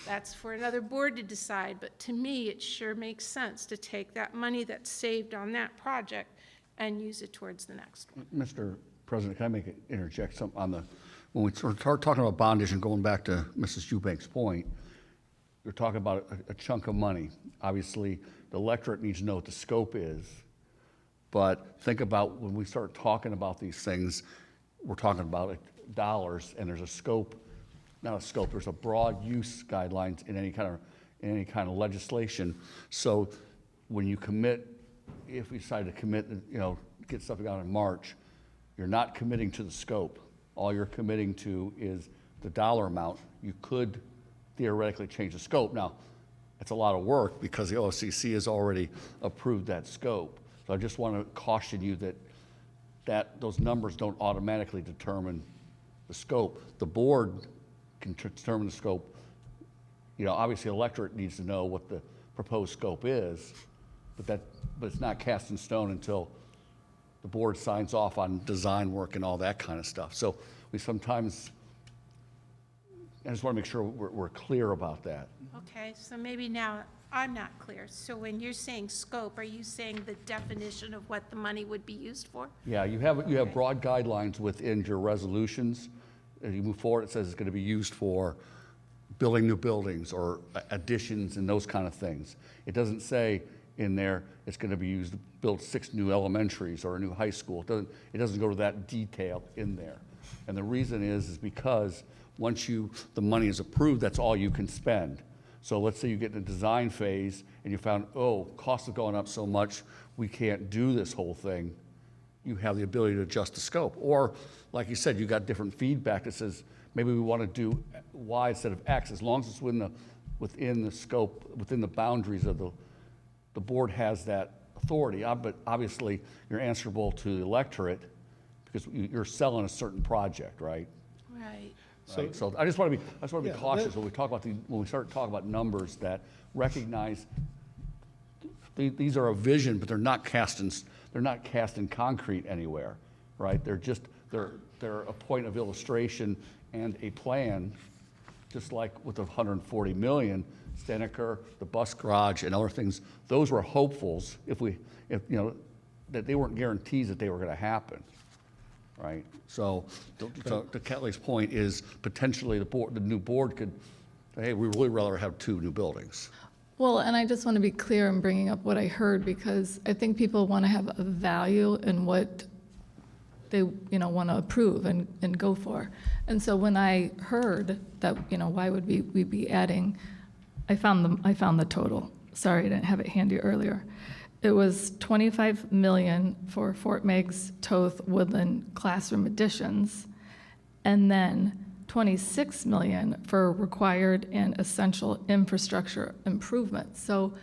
that's for another board to decide, but to me, it sure makes sense to take that money that's saved on that project and use it towards the next one. Mr. President, can I interject something on when we start talking about bond issue, going back to Mrs. Eubank's point, you're talking about a chunk of money. Obviously, the electorate needs to know what the scope is, but think about when we start talking about these things, we're talking about dollars, and there's a scope not a scope, there's a broad use guidelines in any kind of legislation. So when you commit, if we decide to commit, get stuff out in March, you're not committing to the scope. All you're committing to is the dollar amount. You could theoretically change the scope. Now, it's a lot of work because the OFCC has already approved that scope. So I just want to caution you that those numbers don't automatically determine the scope. The board can determine the scope. Obviously, the electorate needs to know what the proposed scope is, but it's not cast in stone until the board signs off on design work and all that kind of stuff. So we sometimes, I just want to make sure we're clear about that. Okay, so maybe now I'm not clear. So when you're saying scope, are you saying the definition of what the money would be used for? Yeah, you have broad guidelines within your resolutions. As you move forward, it says it's going to be used for building new buildings or additions and those kind of things. It doesn't say in there it's going to be used to build 6 new elementaries or a new high school. It doesn't go to that detail in there. And the reason is because once the money is approved, that's all you can spend. So let's say you get in the design phase and you found, costs have gone up so much, we can't do this whole thing. You have the ability to adjust the scope. Or, like you said, you got different feedback that says, maybe we want to do Y instead of X, as long as it's within the scope, within the boundaries of the board has that authority. But obviously, you're answerable to the electorate because you're selling a certain project, right? Right. So I just want to be cautious when we start talking about numbers, that recognize these are a vision, but they're not cast in concrete anywhere, right? They're a point of illustration and a plan, just like with the 140 million, Steneker, the bus garage, and other things. Those were hopefuls that they weren't guarantees that they were going to happen. Right, so to Kelly's point is potentially the new board could say, hey, we really rather have 2 new buildings. Well, and I just want to be clear in bringing up what I heard, because I think people want to have a value in what they, want to approve and go for. And so when I heard that, why would we be adding, I found the total. Sorry, I didn't have it handy earlier. It was $25 million for Fort Meigs, Toth, Woodland classroom additions, and then $26 million for required and essential infrastructure improvements. So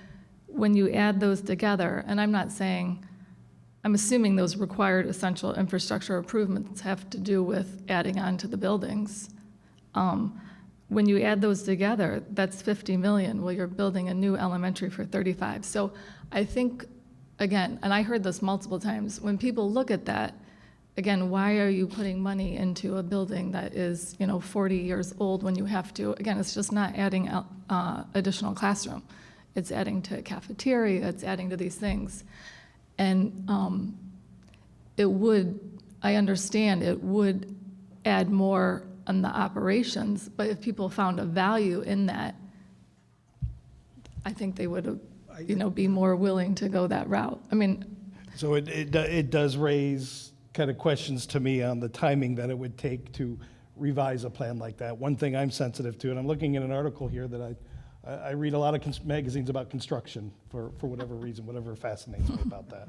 when you add those together, and I'm assuming those required essential infrastructure improvements have to do with adding on to the buildings. When you add those together, that's $50 million. Well, you're building a new elementary for 35. So I think, again, and I heard this multiple times, when people look at that, again, why are you putting money into a building that is, 40 years old when you have to? Again, it's just not adding additional classroom. It's adding to a cafeteria, it's adding to these things. And I understand it would add more on the operations, but if people found a value in that, I think they would, be more willing to go that route. So it does raise kind of questions to me on the timing that it would take to revise a plan like that. One thing I'm sensitive to, and I'm looking at an article here that I read a lot of magazines about construction for whatever reason, whatever fascinates me about that.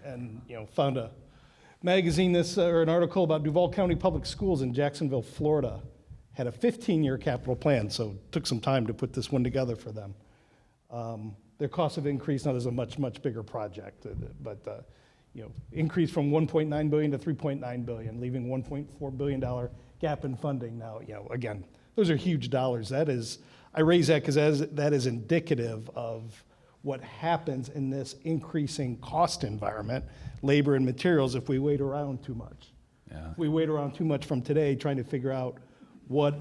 And found a magazine or an article about Duval County Public Schools in Jacksonville, Florida, had a 15-year capital plan, so it took some time to put this one together for them. Their costs have increased. Now there's a much, much bigger project, but increased from $1.9 billion to $3.9 billion, leaving $1.4 billion gap in funding. Now, again, those are huge dollars. I raise that because that is indicative of what happens in this increasing cost environment, labor and materials, if we wait around too much. Yeah. If we wait around too much from today trying to figure out what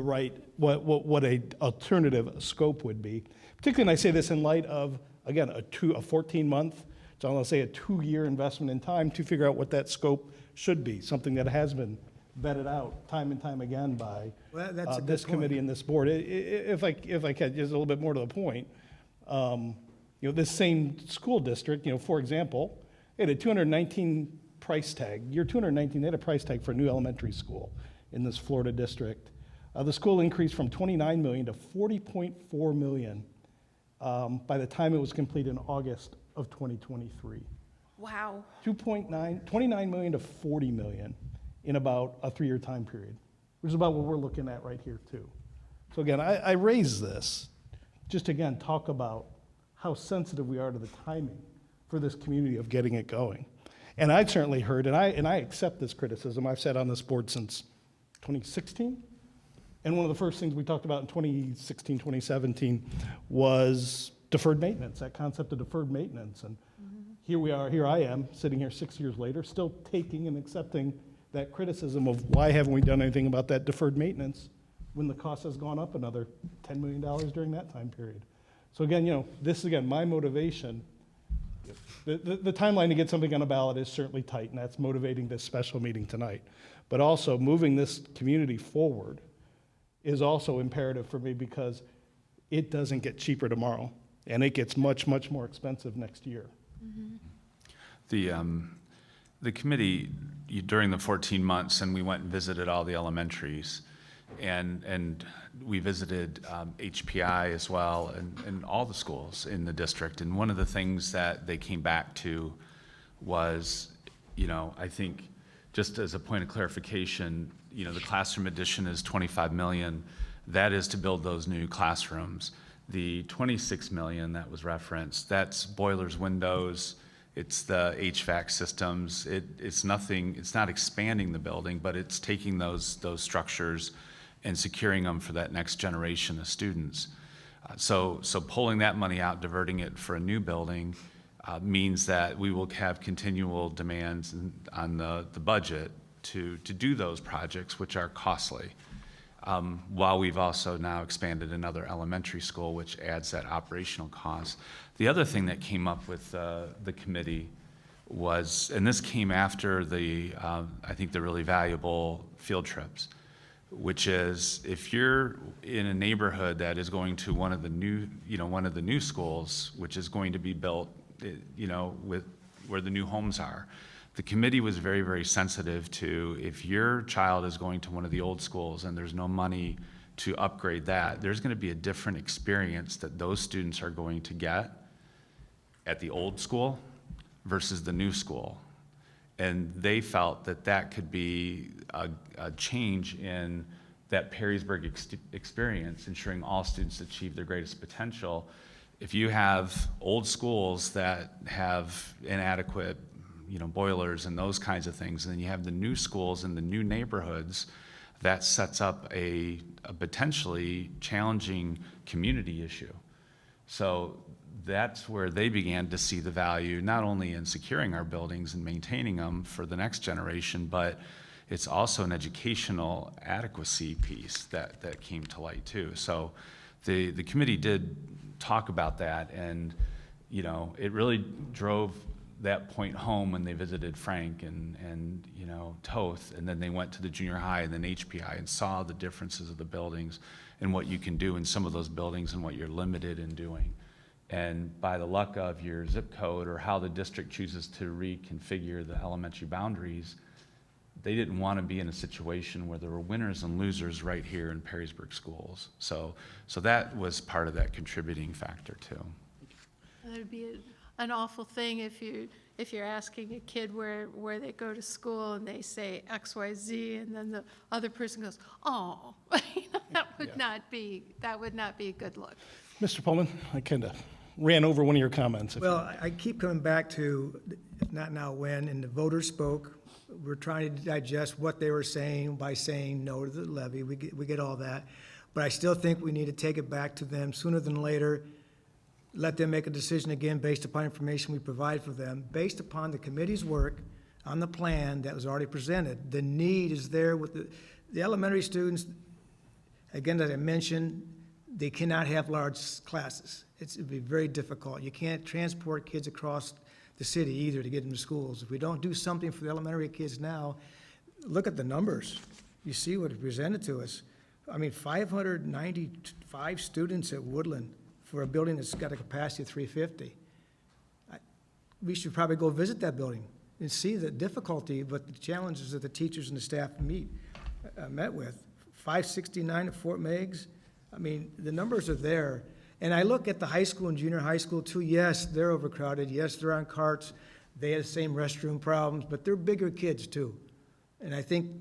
a alternative scope would be. Particularly, and I say this in light of, again, a 14-month, so I'm going to say a 2-year investment in time to figure out what that scope should be, something that has been vetted out time and time again by That's a good this point. committee and this board. If I could, just a little bit more to the point, this same school district, for example, it had a 219 price tag. Year 219, they had a price tag for a new elementary school in this Florida district. The school increased from 29 million to 40.4 million by the time it was complete in August of 2023. Wow. 29 million to 40 million in about a 3-year time period, which is about what we're looking at right here too. So again, I raise this just to, again, talk about how sensitive we are to the timing for this community of getting it going. And I've certainly heard, and I accept this criticism. I've sat on this board since 2016. And one of the first things we talked about in 2016, 2017 was deferred maintenance, that concept of deferred maintenance. And here I am, sitting here 6 years later, still taking and accepting that criticism of why haven't we done anything about that deferred maintenance when the cost has gone up another $10 million during that time period. So again, this is, again, my motivation. The timeline to get something on a ballot is certainly tight, and that's motivating this special meeting tonight. But also moving this community forward is also imperative for me because it doesn't get cheaper tomorrow, and it gets much, much more expensive next year. The committee, during the 14 months, and we went and visited all the elementaries, and we visited HPI as well, and all the schools in the district. And one of the things that they came back to was, I think, just as a point of clarification, the classroom addition is 25 million. That is to build those new classrooms. The 26 million that was referenced, that's boilers, windows, it's the HVAC systems. It's nothing, it's not expanding the building, but it's taking those structures and securing them for that next generation of students. So pulling that money out, diverting it for a new building means that we will have continual demands on the budget to do those projects, which are costly. While we've also now expanded another elementary school, which adds that operational cost. The other thing that came up with the committee was, and this came after I think the really valuable field trips, which is if you're in a neighborhood that is going to one of the new schools, which is going to be built, with where the new homes are. The committee was very, very sensitive to if your child is going to one of the old schools and there's no money to upgrade that, there's going to be a different experience that those students are going to get at the old school versus the new school. And they felt that that could be a change in that Perrysburg experience, ensuring all students achieve their greatest potential. If you have old schools that have inadequate boilers and those kinds of things, and then you have the new schools in the new neighborhoods, that sets up a potentially challenging community issue. So that's where they began to see the value, not only in securing our buildings and maintaining them for the next generation, but it's also an educational adequacy piece that came to light too. So the committee did talk about that, and it really drove that point home when they visited Frank and Toth, and then they went to the junior high and then HPI and saw the differences of the buildings and what you can do in some of those buildings and what you're limited in doing. And by the luck of your zip code or how the district chooses to reconfigure the elementary boundaries, they didn't want to be in a situation where there were winners and losers right here in Perrysburg schools. So that was part of that contributing factor too. That'd be an awful thing if you're asking a kid where they go to school and they say XYZ, and then the other person goes, oh, that would not be a good look. Mr. Pullman, I kind of ran over one of your comments. Well, I keep coming back to, if not now, when, and the voters spoke. We're trying to digest what they were saying by saying no to the levy. We get all that. But I still think we need to take it back to them sooner than later. Let them make a decision again based upon information we provide for them, based upon the committee's work on the plan that was already presented. The need is there with the elementary students. Again, as I mentioned, they cannot have large classes. It'd be very difficult. You can't transport kids across the city either to get them to schools. If we don't do something for the elementary kids now, look at the numbers. You see what is presented to us. I mean, 595 students at Woodland for a building that's got a capacity of 350. We should probably go visit that building and see the difficulty, but the challenges that the teachers and the staff met with 569 at Fort Meigs. I mean, the numbers are there. And I look at the high school and junior high school too. Yes, they're overcrowded. Yes, they're on carts. They have the same restroom problems, but they're bigger kids too. And I think,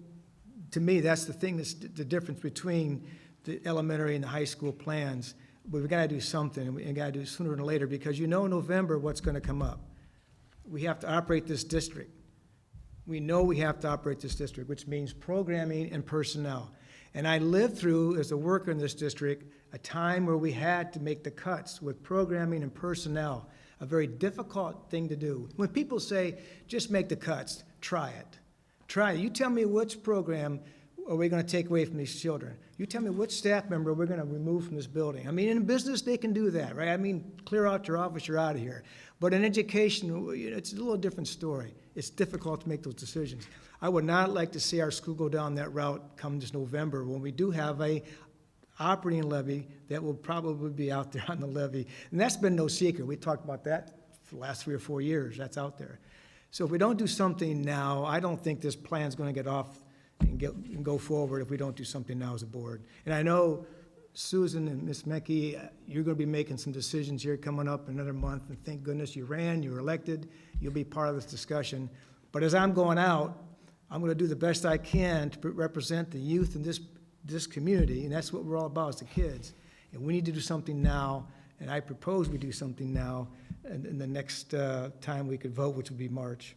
to me, that's the thing, that's the difference between the elementary and the high school plans. But we've got to do something, and we got to do it sooner than later, because you know in November what's going to come up. We have to operate this district. We know we have to operate this district, which means programming and personnel. And I lived through, as a worker in this district, a time where we had to make the cuts with programming and personnel, a very difficult thing to do. When people say, just make the cuts, try it. Try it. You tell me which program are we going to take away from these children? You tell me which staff member we're going to remove from this building. I mean, in business, they can do that, right? I mean, clear out your office, you're out of here. But in education, it's a little different story. It's difficult to make those decisions. I would not like to see our school go down that route come this November, when we do have a operating levy that will probably be out there on the levy. And that's been no secret. We talked about that for the last 3 or 4 years. That's out there. So if we don't do something now, I don't think this plan's going to get off and go forward if we don't do something now as a board. And I know Susan and Ms. Mecke, you're going to be making some decisions here coming up in another month, and thank goodness you ran, you were elected, you'll be part of this discussion. But as I'm going out, I'm going to do the best I can to represent the youth in this community, and that's what we're all about, is the kids. And we need to do something now, and I propose we do something now in the next time we could vote, which would be March.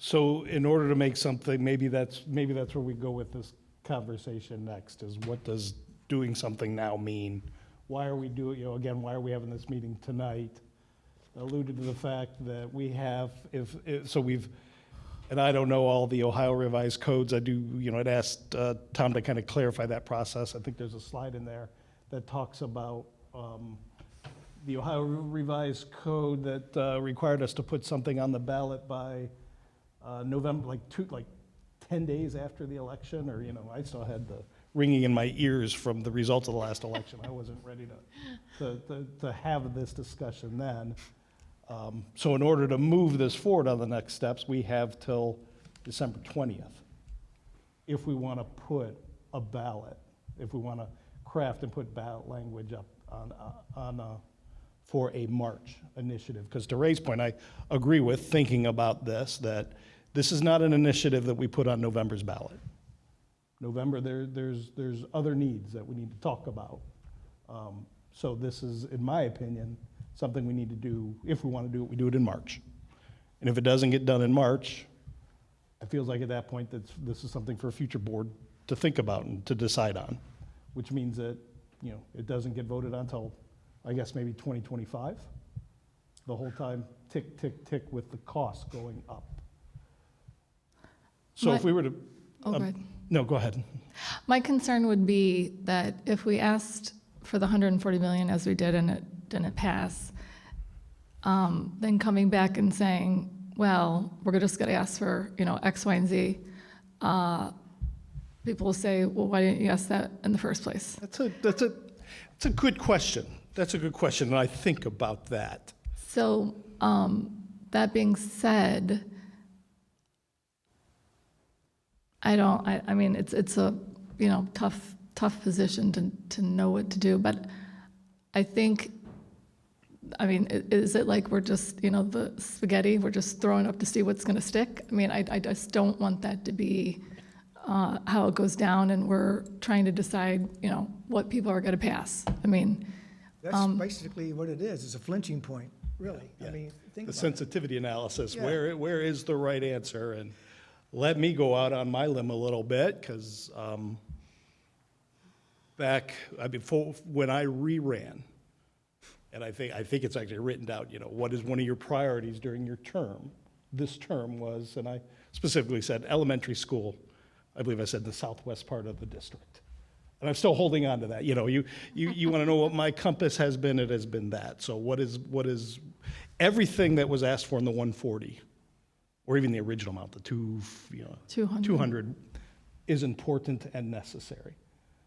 So in order to make something, maybe that's where we go with this conversation next, is what does doing something now mean? Why are we doing, again, why are we having this meeting tonight? Alluded to the fact that we have, and I don't know all the Ohio Revised Codes. I do, I'd asked Tom to kind of clarify that process. I think there's a slide in there that talks about the Ohio Revised Code that required us to put something on the ballot by November, like 10 days after the election, or, I still had the ringing in my ears from the results of the last election. I wasn't ready to have this discussion then. So in order to move this forward on the next steps, we have till December 20th. If we want to put a ballot, if we want to craft and put ballot language up for a March initiative. Because to Ray's point, I agree with thinking about this, that this is not an initiative that we put on November's ballot. November, there's other needs that we need to talk about. So this is, in my opinion, something we need to do. If we want to do it, we do it in March. And if it doesn't get done in March, it feels like at that point that this is something for a future board to think about and to decide on, which means that, it doesn't get voted on until, I guess, maybe 2025. The whole time, tick, tick, tick, with the costs going up. So if we were to... Oh, go ahead. No, go ahead. My concern would be that if we asked for the 140 million as we did and it didn't pass, then coming back and saying, well, we're just going to ask for, X, Y, and Z, people will say, well, why didn't you ask that in the first place? That's a good question. That's a good question, and I think about that. So that being said, I mean, it's a, tough position to know what to do, but I think, is it like we're just, the spaghetti, we're just throwing up to see what's going to stick? I mean, I just don't want that to be how it goes down, and we're trying to decide, what people are going to pass. I mean. That's basically what it is. It's a flinching point, really. Yeah. I mean, think The about it. sensitivity analysis, Yeah. where is the right answer? And let me go out on my limb a little bit, because when I re-ran, and I think it's actually written down, what is one of your priorities during your term? This term was, and I specifically said elementary school, I believe I said the southwest part of the district. And I'm still holding on to that. You want to know what my compass has been, it has been that. So what is everything that was asked for in the 140, or even the original amount, the 200, is important and necessary.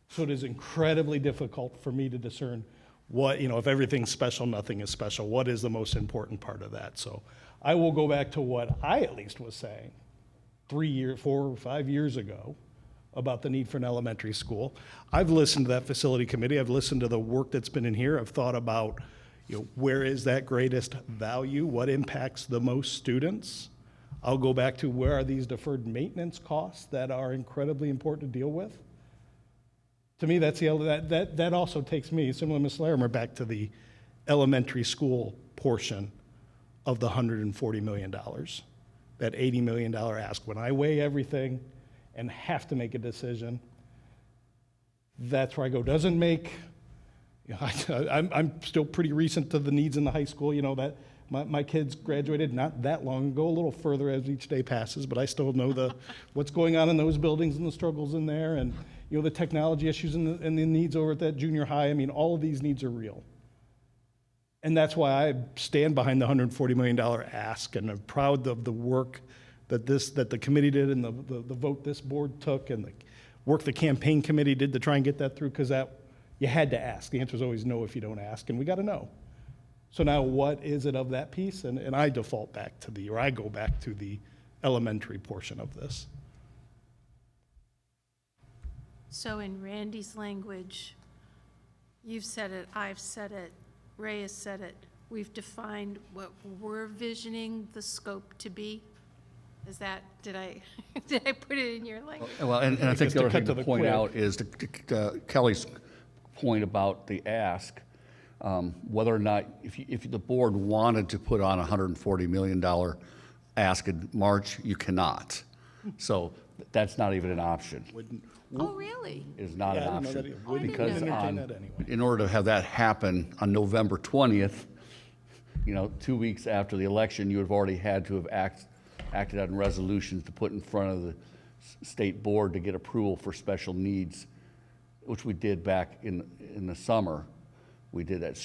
So it is incredibly difficult for me to discern what, if everything's special, nothing is special. What is the most important part of that? So I will go back to what I at least was saying 4 or 5 years ago, about the need for an elementary school. I've listened to that facility committee. I've listened to the work that's been in here. I've thought about, where is that greatest value? What impacts the most students? I'll go back to where are these deferred maintenance costs that are incredibly important to deal with? To me, that also takes me, similar to Ms. Larimer, back to the elementary school portion of the $140 million, that $80 million ask. When I weigh everything and have to make a decision, that's where I go. Doesn't make, I'm still pretty recent to the needs in the high school, that my kids graduated not that long ago, a little further as each day passes, but I still know what's going on in those buildings and the struggles in there, and the technology issues and the needs over at that junior high. I mean, all of these needs are real. And that's why I stand behind the $140 million ask, and I'm proud of the work that the committee did and the vote this board took and the work the campaign committee did to try and get that through, because you had to ask. The answer is always no if you don't ask, and we got to know. So now what is it of that piece? And I default back to I go back to the elementary portion of this. So in Randy's language, you've said it, I've said it, Ray has said it, we've defined what we're visioning the scope to be. Is that, did I put it in your language? Well, and I think Just the to other thing cut to to the point quick. out is Kelly's point about the ask, whether or not, if the board wanted to put on a $140 million ask in March, you cannot. So that's not even an option. Oh, really? Is not an Yeah, I didn't know option. that either. Oh, I didn't Because know that. Entertain that anyway. in order to have that happen on November 20th, 2 weeks after the election, you have already had to have acted on resolutions to put in front of the state board to get approval for special needs, which we did back in the summer. We did that.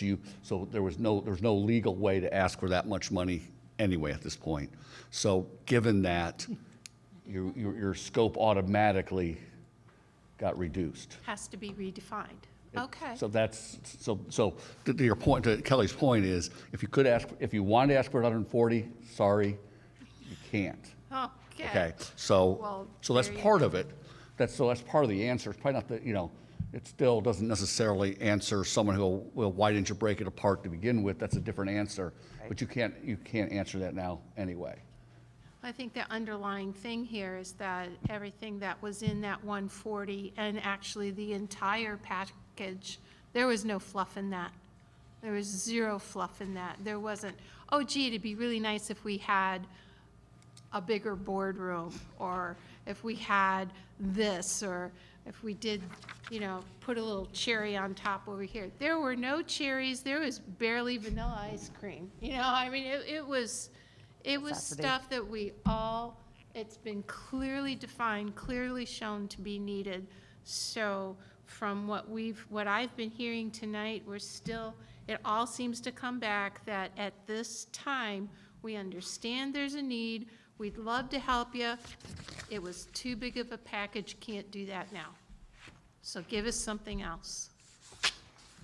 So there was no legal way to ask for that much money anyway at this point. So given that, your scope automatically got reduced. Has to be redefined. Okay. So to your point, to Kelly's point is, if you wanted to ask for 140, sorry, you can't. Okay, Well, so that's there you part of it. That's part of the answer. It's probably not the, it still doesn't necessarily answer someone who will, well, why didn't you break it apart to begin with? That's a different answer. But you can't answer that now anyway. I think the underlying thing here is that everything that was in that 140, and actually the entire package, there was no fluff in that. There was zero fluff in that. There wasn't, oh gee, it'd be really nice if we had a bigger boardroom, or if we had this, or if we did, put a little cherry on top over here. There were no cherries. There was barely vanilla ice cream. It was Necessity. stuff that it's been clearly defined, clearly shown to be needed. So from what I've been hearing tonight, it all seems to come back that at this time, we understand there's a need. We'd love to help you. It was too big of a package, can't do that now. So give us something else.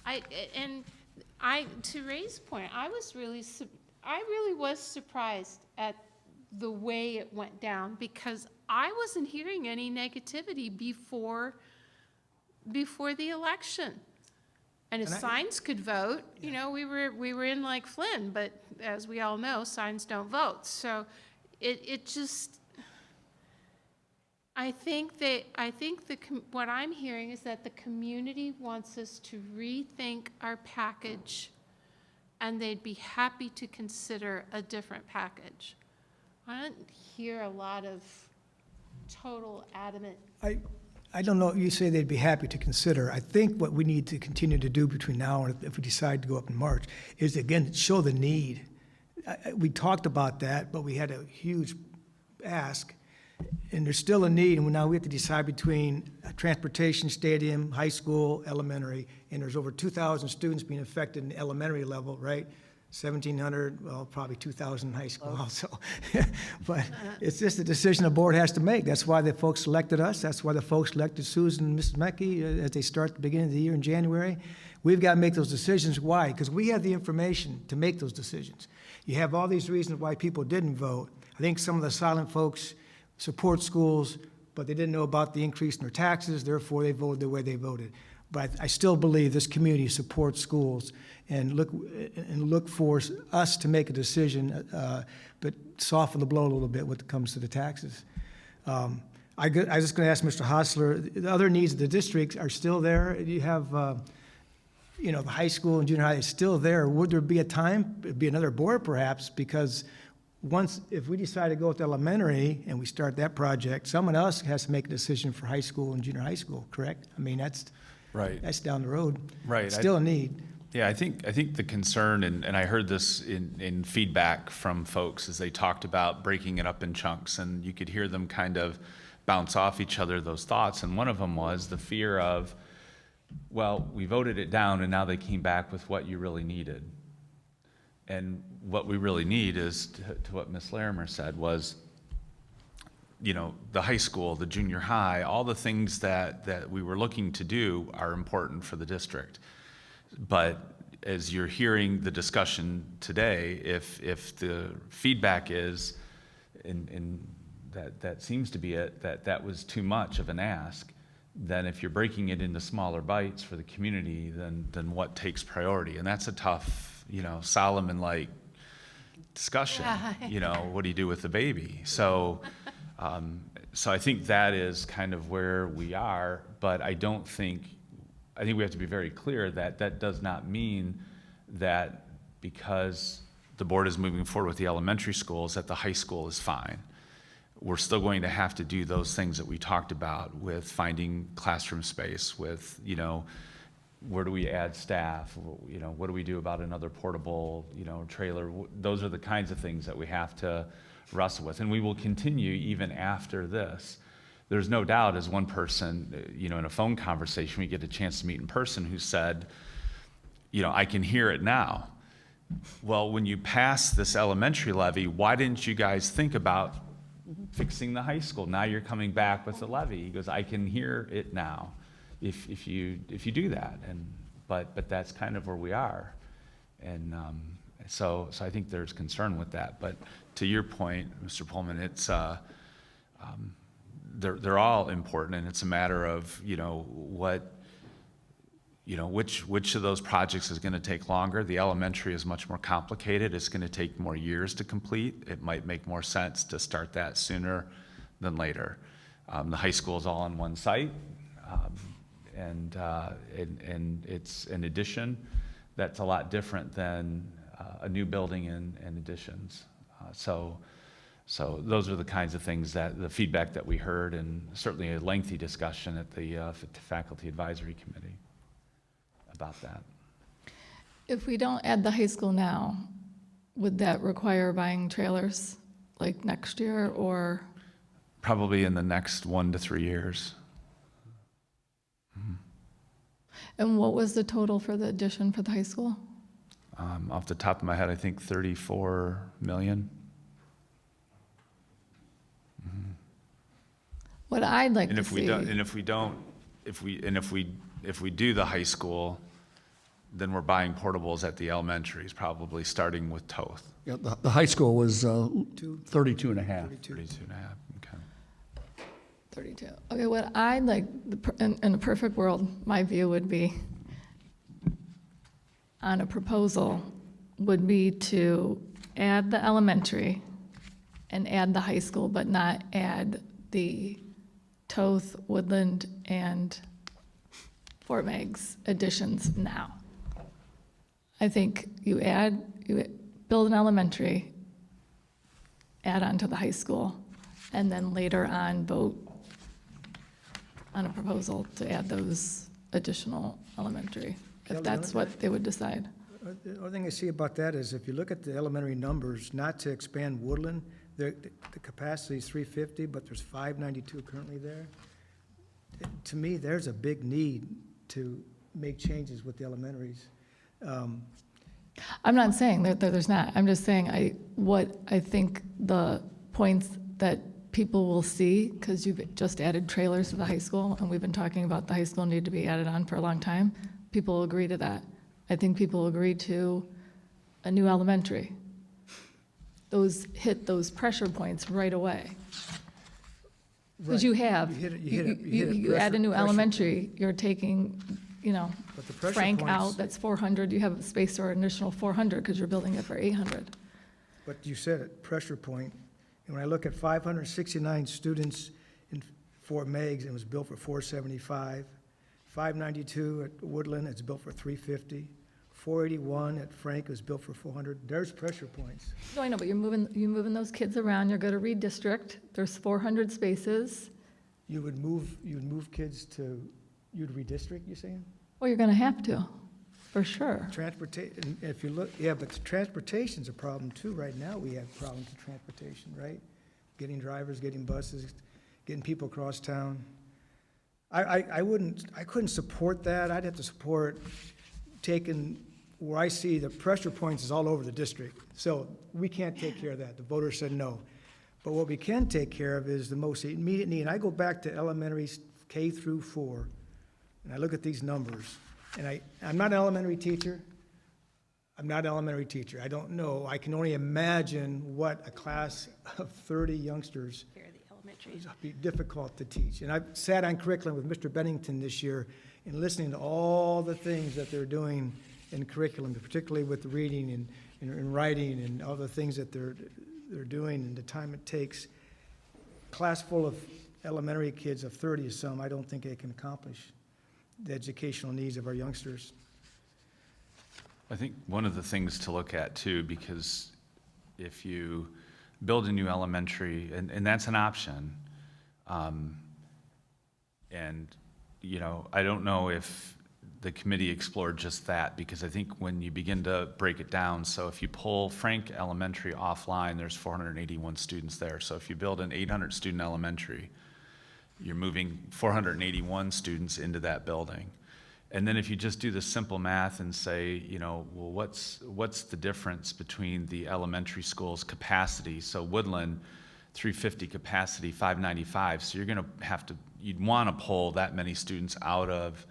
To Ray's point, I really was surprised at the way it went down, because I wasn't hearing any negativity before the election. And if signs could vote, we were in like Flynn, but as we all know, signs don't vote. So it just, what I'm hearing is that the community wants us to rethink our package, and they'd be happy to consider a different package. I don't hear a lot of total adamant. I don't know, you say they'd be happy to consider. I think what we need to continue to do between now and if we decide to go up in March is, again, show the need. We talked about that, but we had a huge ask, and there's still a need, and now we have to decide between a transportation, stadium, high school, elementary, and there's over 2,000 students being affected in the elementary level, right? 1,700, well, probably 2,000 in high school also. But it's just a decision the board has to make. That's why the folks selected us. That's why the folks elected Susan and Mrs. Mecke as they start at the beginning of the year in January. We've got to make those decisions. Why? Because we have the information to make those decisions. You have all these reasons why people didn't vote. I think some of the silent folks support schools, but they didn't know about the increase in their taxes, therefore they voted the way they voted. But I still believe this community supports schools and look for us to make a decision, but soften the blow a little bit when it comes to the taxes. I was just going to ask Mr. Hostler, the other needs of the district are still there. You have, the high school and junior high is still there. Would there be a time, it'd be another board perhaps, because if we decide to go with elementary and we start that project, someone else has to make a decision for high school and junior high school, correct? I mean, that's down the road. Right. Still a need. Yeah, I think the concern, and I heard this in feedback from folks as they talked about breaking it up in chunks, and you could hear them kind of bounce off each other, those thoughts, and one of them was the fear of, well, we voted it down and now they came back with what you really needed. And what we really need is, to what Ms. Larimer said, was, the high school, the junior high, all the things that we were looking to do are important for the district. But as you're hearing the discussion today, if the feedback is, and that seems to be it, that was too much of an ask, then if you're breaking it into smaller bites for the community, then what takes priority? And that's a tough, Solomon-like discussion. Yeah. What do you do with the baby? So I think that is kind of where we are, but I think we have to be very clear that that does not mean that because the board is moving forward with the elementary schools, that the high school is fine. We're still going to have to do those things that we talked about with finding classroom space, with, where do we add staff? What do we do about another portable, trailer? Those are the kinds of things that we have to wrestle with. And we will continue even after this. There's no doubt, as one person, in a phone conversation, we get a chance to meet in person, who said, I can hear it now. Well, when you pass this elementary levy, why didn't you guys think about fixing the high school? Now you're coming back with the levy. He goes, I can hear it now if you do that. But that's kind of where we are. And so I think there's concern with that. But to your point, Mr. Pullman, it's they're all important, and it's a matter of which of those projects is going to take longer. The elementary is much more complicated. It's going to take more years to complete. It might make more sense to start that sooner than later. The high school is all on one site, and it's an addition that's a lot different than a new building and additions. So those are the kinds of things that the feedback that we heard, and certainly a lengthy discussion at the faculty advisory committee about that. If we don't add the high school now, would that require buying trailers like next year or? Probably in the next 1 to 3 years. And what was the total for the addition for the high school? Off the top of my head, I think 34 million. What I'd like And to if see. if we do the high school, then we're buying portables at the elementaries, probably starting with Toth. Yeah, the high school was 32 and a half. 32 and a half, okay. 32. Okay, what I'd like, in a perfect world, my view would be, on a proposal, would be to add the elementary and add the high school, but not add the Toth, Woodland, and Fort Meigs additions now. I think you build an elementary, add on to the high school, and then later on vote on a proposal to add those additional elementary, Kelly, if that's what they would decide. The only thing I see about that is if you look at the elementary numbers, not to expand Woodland, the capacity is 350, but there's 592 currently there. To me, there's a big need to make changes with the elementaries. I'm not saying that there's not. I'm just saying what I think the points that people will see, because you've just added trailers to the high school, and we've been talking about the high school need to be added on for a long time, people will agree to that. I think people will agree to a new elementary. Hit those pressure points right away. Because you Right. have. You hit it- you hit it- you hit it You add a pressure- new pressure elementary, you're taking, But the pressure Frank points- out, that's 400, you have space for an additional 400 because you're building it for 800. But you said it, pressure point. And when I look at 569 students in Fort Meigs, it was built for 475. 592 at Woodland, it's built for 350. 481 at Frank was built for 400. There's pressure points. No, I know, but you're moving those kids around, you're going to redistrict, there's 400 spaces. You would move kids to, you'd redistrict, you're saying? Well, you're going to have to, for sure. Transportation, if you look, yeah, but transportation's a problem too. Right now, we have problems with transportation, right? Getting drivers, getting buses, getting people across town. I couldn't support that. I'd have to support taking, where I see the pressure points is all over the district. So we can't take care of that. The voters said no. But what we can take care of is the most immediate need. And I go back to elementary K through 4, and I look at these numbers. And I'm not an elementary teacher. I'm not an elementary teacher. I don't know. I can only imagine what a class of 30 youngsters Here, the elementary. would be difficult to teach. And I've sat on curriculum with Mr. Bennington this year and listening to all the things that they're doing in curriculum, particularly with the reading and writing and all the things that they're doing and the time it takes. Class full of elementary kids of 30 or some, I don't think they can accomplish the educational needs of our youngsters. I think one of the things to look at too, because if you build a new elementary, and that's an option, and, I don't know if the committee explored just that, because I think when you begin to break it down, so if you pull Frank Elementary offline, there's 481 students there. So if you build an 800-student elementary, you're moving 481 students into that building. And then if you just do the simple math and say, well, what's the difference between the elementary school's capacity? So Woodland, 350 capacity, 595. So you're going to you'd want to pull that many students out of,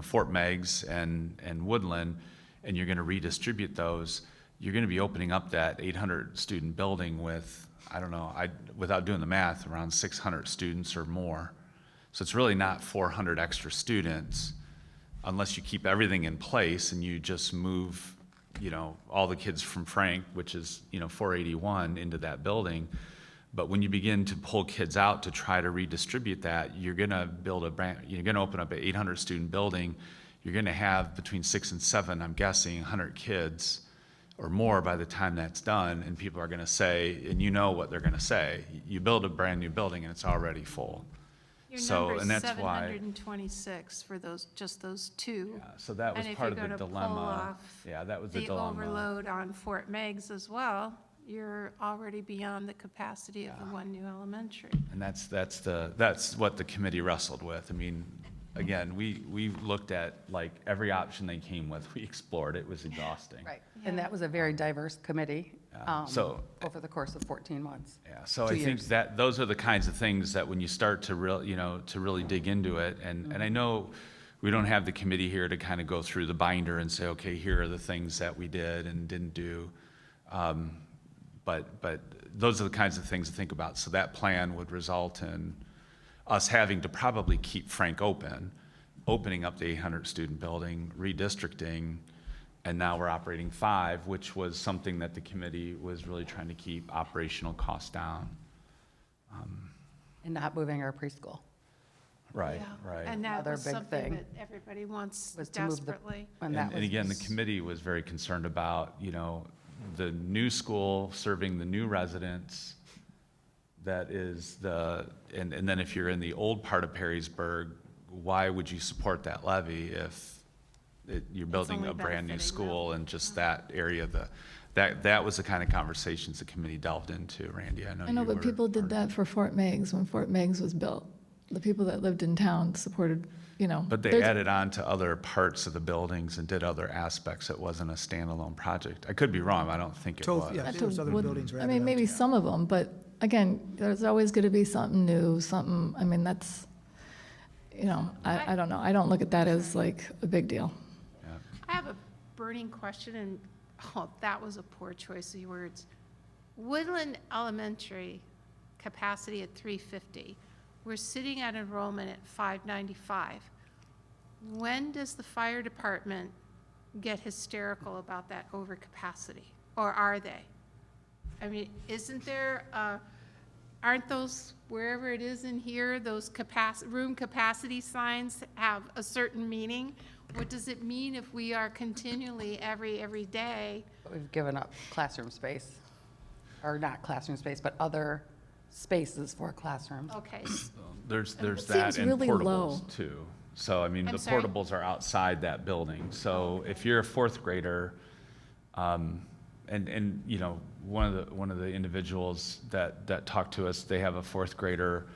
Fort Meigs and Woodland, and you're going to redistribute those. You're going to be opening up that 800-student building with, I don't know, without doing the math, around 600 students or more. So it's really not 400 extra students, unless you keep everything in place and you just move, all the kids from Frank, which is, 481, into that building. But when you begin to pull kids out to try to redistribute that, you're gonna you're gonna open up an 800-student building. You're gonna have between 6 and 7, I'm guessing, 100 kids or more by the time that's done, and people are gonna say, and what they're gonna say, you build a brand new building and it's already full. Your And number's that's why. 726 for just those two. Yeah, so that was And if part you're of the gonna pull dilemma. off Yeah, that was the The dilemma. overload on Fort Meigs as well, you're already beyond the capacity of the one new elementary. And that's what the committee wrestled with. I mean, again, we looked at like every option they came with, we explored. It was exhausting. Right. And that was a very diverse committee So- over the course of 14 months. Yeah, so 2 I think years. that those are the kinds of things that when you start to really dig into it, and I know we don't have the committee here to kind of go through the binder and say, okay, here are the things that we did and didn't do. But those are the kinds of things to think about. So that plan would result in us having to probably keep Frank opening up the 800-student building, redistricting, and now we're operating 5, which was something that the committee was really trying to keep operational costs down. And not moving our preschool Right, Yeah. right. And that Another was big something thing that everybody wants was to move the. desperately. when that And was- again, the committee was very concerned about, the new school serving the new residents. That is and then if you're in the old part of Perrysburg, why would you support that levy if you're building only a brand new benefiting school in just that area? That was the kind of conversations the committee delved into, Randy. I know I know, you but were people did part of that for Fort Meigs, when Fort Meigs was built. The people that lived in town supported, But they there's- added on to other parts of the buildings and did other aspects. It wasn't a standalone project. I could be wrong. I don't think it was. Yeah, Not there was to other wood- buildings were I added mean, on maybe to. some of them, but again, there's always going to be something new, that's, I don't know. I don't look at that as like a big deal. Yeah. I have a burning question, and, that was a poor choice of words. Woodland Elementary, capacity at 350. we're sitting at enrollment at 595. When does the fire department get hysterical about that overcapacity? Or are they? I mean, isn't there, aren't those, wherever it is in here, those room capacity signs have a certain meaning? What does it mean if we are continually, every day? We've given up classroom space, or not classroom space, but other spaces for classrooms. Okay, There's It that seems and really portables low. too. So, I mean, I'm the sorry? portables are outside that building. So if you're a fourth grader, and, you know, one of the individuals that talked to us, they have a fourth grader,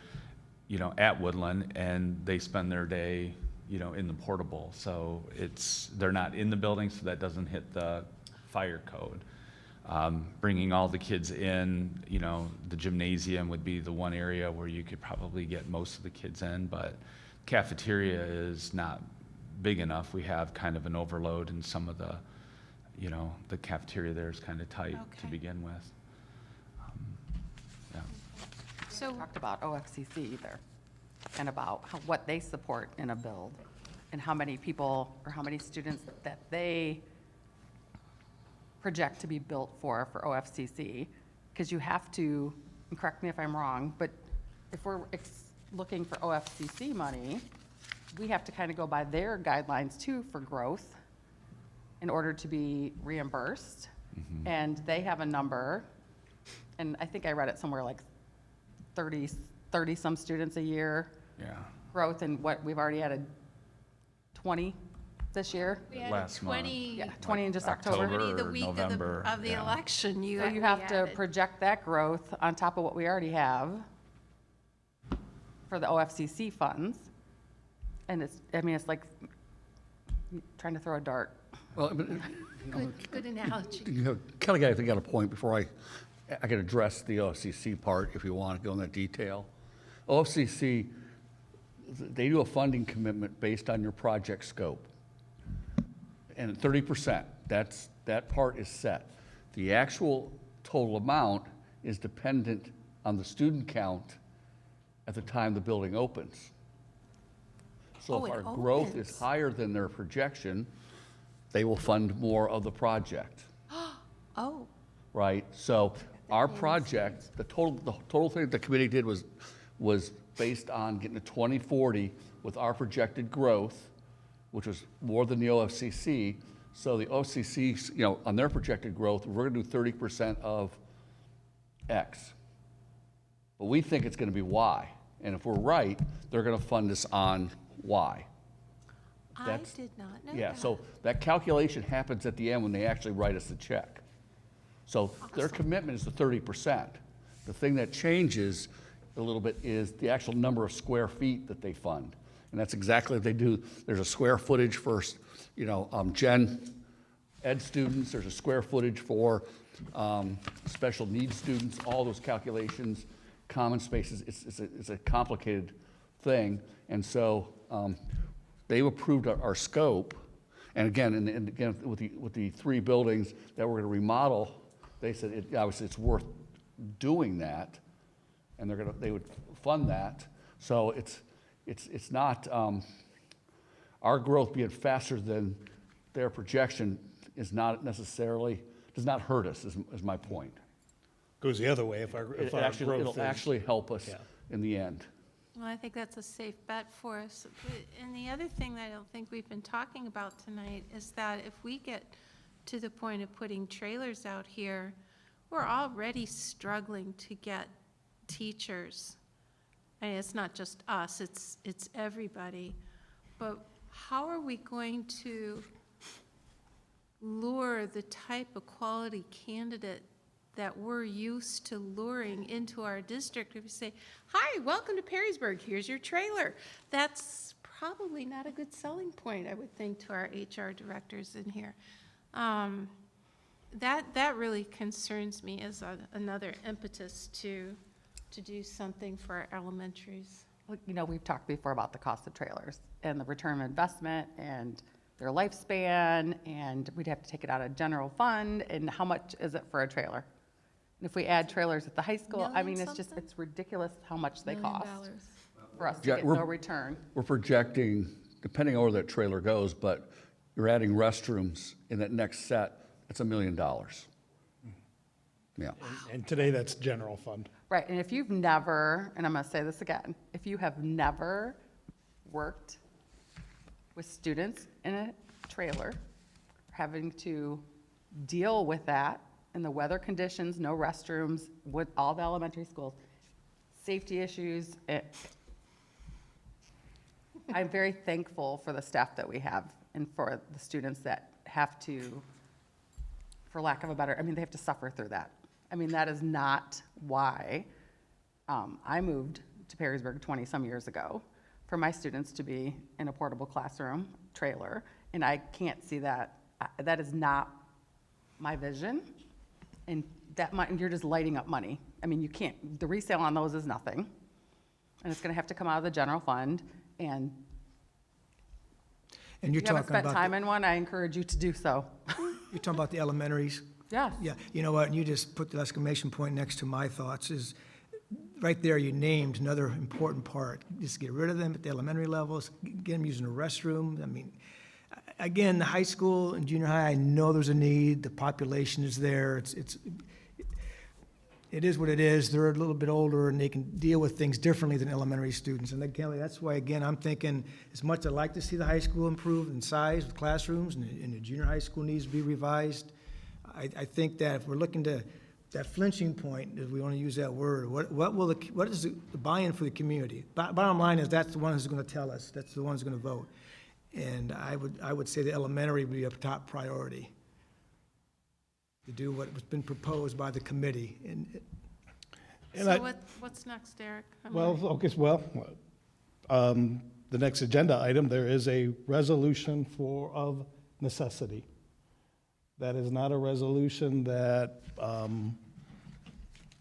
you know, at Woodland, and they spend their day, you know, in the portable. So they're not in the building, so that doesn't hit the fire code. Bringing all the kids in, you know, the gymnasium would be the one area where you could probably get most of the kids in, but cafeteria is not big enough. We have kind of an overload, and some of the, you know, the cafeteria there is kind of tight to Okay. begin with. Yeah. so, Talked about OFCC either, and about what they support in a build, and how many people, or how many students that they project to be built for OFCC, because you have to, and correct me if I'm wrong, but if we're looking for OFCC money, we have to kind of go by their guidelines too for growth in order to be reimbursed. And they have a number, and I think I read it somewhere like 30 some students a year Yeah. growth, and what, we've already added 20 this year? we had Last month. 20, Yeah, 20 in just October. 20 the or week November, of the yeah. election. So you have to project that growth on top of what we already have for the OFCC funds. And it's, I mean, it's like trying to throw a dart. Well, but, Good analogy. you know, kind of got a point before I can address the OFCC part if you want to go into detail. OFCC, they do a funding commitment based on your project scope. And 30%, that part is set. The actual total amount is dependent on the student count at the time the building opens. So Oh, if it our growth opens. is higher than their projection, they will fund more of the project, Oh, right? So our project, the total thing the committee did was based on getting to 2040 with our projected growth, which was more than the OFCC. So the OFCC, you know, on their projected growth, we're gonna do 30% of X. But we think it's gonna be Y. And if we're right, they're gonna fund us on Y. I That's- did not know Yeah, that. so that calculation happens at the end when they actually write us the check. So their commitment is the 30%. The thing that changes a little bit is the actual number of square feet that they fund. And that's exactly what they do. There's a square footage for, you know, gen ed students, there's a square footage for special needs students, all those calculations, common spaces, it's a complicated thing. And so they've approved our scope. And again, with the three buildings that we're gonna remodel, they said obviously it's worth doing that, and they would fund that. So it's not, our growth being faster than their projection is not necessarily, does not hurt us, is my point. Goes the other way if our It'll growth is. actually help us Yeah. in the end. Well, I think that's a safe bet for us. And the other thing that I don't think we've been talking about tonight is that if we get to the point of putting trailers out here, we're already struggling to get teachers. And it's not just us, it's everybody. But how are we going to lure the type of quality candidate that we're used to luring into our district? If we say, hi, welcome to Perrysburg, here's your trailer. That's probably not a good selling point, I would think, to our HR directors in here. That really concerns me as another impetus to do something for our elementaries. Well, you know, we've talked before about the cost of trailers and the return of investment and their lifespan, and we'd have to take it out of general fund, and how much is it for a trailer? And if we add trailers at the high school, I mean, Million it's just, something? it's ridiculous how much they $1 million. cost. for us to Yeah, get we're- no return. We're projecting, depending on where that trailer goes, but you're adding restrooms in that next set, it's $1 million. Yeah. And today, that's general fund. Right, and if you've never, and I'm gonna say this again, if you have never worked with students in a trailer, having to deal with that in the weather conditions, no restrooms, with all the elementary schools, safety issues, I'm very thankful for the staff that we have and for the students that have to, for lack of a better, I mean, they have to suffer through that. I mean, that is not why I moved to Perrysburg 20-some years ago, for my students to be in a portable classroom trailer, and I can't see that. That is not my vision, and you're just lighting up money. I mean, you can't, the resale on those is nothing, and it's gonna have to come out of the general fund, and And you're if you haven't talking spent time about, in one, I encourage you to do so. you're talking about the elementaries? Yes. Yeah, you know what, and you just put the exclamation point next to my thoughts, is right there you named another important part. Just get rid of them at the elementary levels, get them using the restroom. I mean, again, the high school and junior high, I know there's a need, the population is there, it is what it is. They're a little bit older and they can deal with things differently than elementary students. And Kelly, that's why, again, I'm thinking, as much as I'd like to see the high school improve in size with classrooms, and the junior high school needs to be revised, I think that if we're looking to, that flinching point, if we want to use that word, what is the buy-in for the community? Bottom line is, that's the one who's going to tell us, that's the one who's going to vote. And I would say the elementary would be a top priority to do what has been proposed by the committee. And So what's next, Eric? The next agenda item, there is a resolution of necessity. That is not a resolution that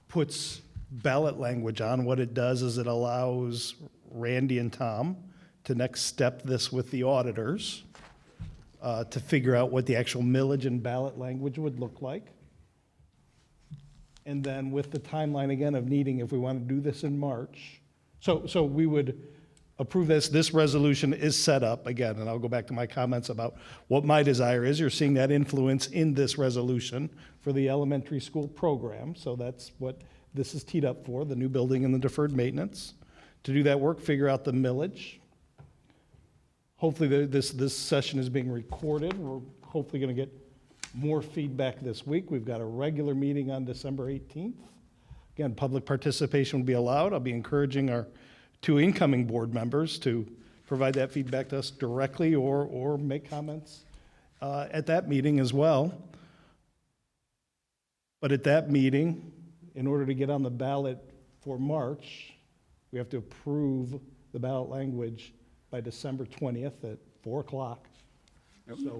puts ballot language on. What it does is it allows Randy and Tom to next step this with the auditors to figure out what the actual millage and ballot language would look like. And then with the timeline again of needing, if we want to do this in March. So we would approve this. This resolution is set up, again, and I'll go back to my comments about what my desire is. You're seeing that influence in this resolution for the elementary school program. So that's what this is teed up for, the new building and the deferred maintenance. To do that work, figure out the millage. Hopefully this session is being recorded. We're hopefully going to get more feedback this week. We've got a regular meeting on December 18th. Again, public participation will be allowed. I'll be encouraging our 2 incoming board members to provide that feedback to us directly or make comments at that meeting as well. But at that meeting, in order to get on the ballot for March, we have to approve the ballot language by December 20th at 4 o'clock. So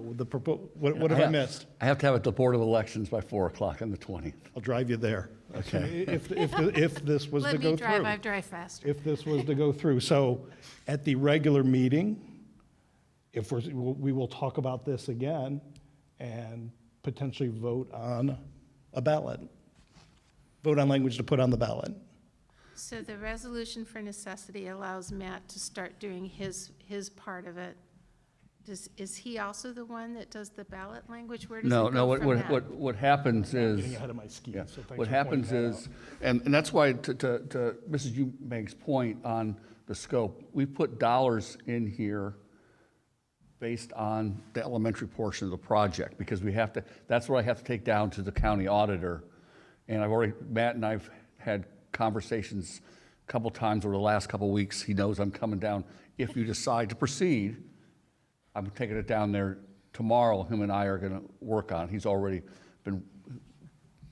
what have I missed? I have to have it at the Board of Elections by 4 o'clock on the 20th. I'll drive you there. Okay. If this was to Let go me drive, through. I drive faster. If this was to go through. So at the regular meeting, we will talk about this again and potentially vote on a ballot. Vote on language to put on the ballot. So the resolution for necessity allows Matt to start doing his part of it. Is he also the one that does the ballot language? Where does it No, go from that? what happens is. Getting ahead of my skis, Yeah. so thanks What for happens pointing that is, and that's why, to Mrs. Eubank's point on the scope, we put dollars in here based on the elementary portion of the project, because we have to, that's what I have to take down to the county auditor. And Matt and I've had conversations a couple times over the last couple weeks. He knows I'm coming down. If you decide to proceed, I'm taking it down there tomorrow. Him and I are going to work on. He's already been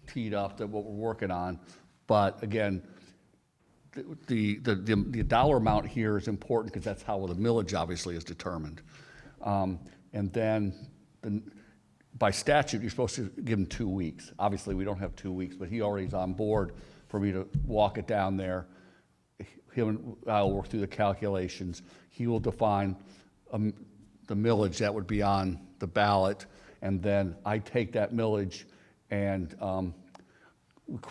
teed up to what we're working on. But again, the dollar amount here is important because that's how the millage obviously is determined. And then by statute, you're supposed to give him 2 weeks. Obviously, we don't have 2 weeks, but he already is on board for me to walk it down there. Him and I will work through the calculations. He will define the millage that would be on the ballot, and then I take that millage and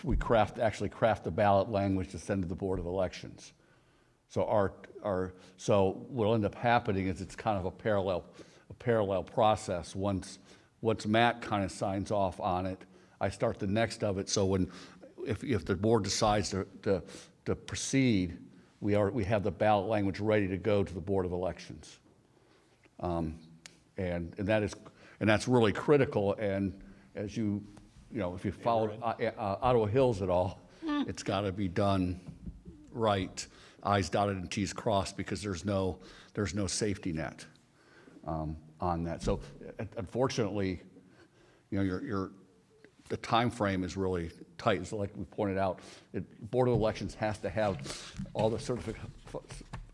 we actually craft the ballot language to send to the Board of Elections. So what'll end up happening is it's kind of a parallel process. Once Matt kind of signs off on it, I start the next of it. So if the board decides to proceed, we have the ballot language ready to go to the Board of Elections. And that's really critical. And as if you followed Ottawa Hills at all, it's got to be done right, I's dotted and T's crossed, because there's no safety net on that. So unfortunately, the time frame is really tight. So like we pointed out, Board of Elections has to have all the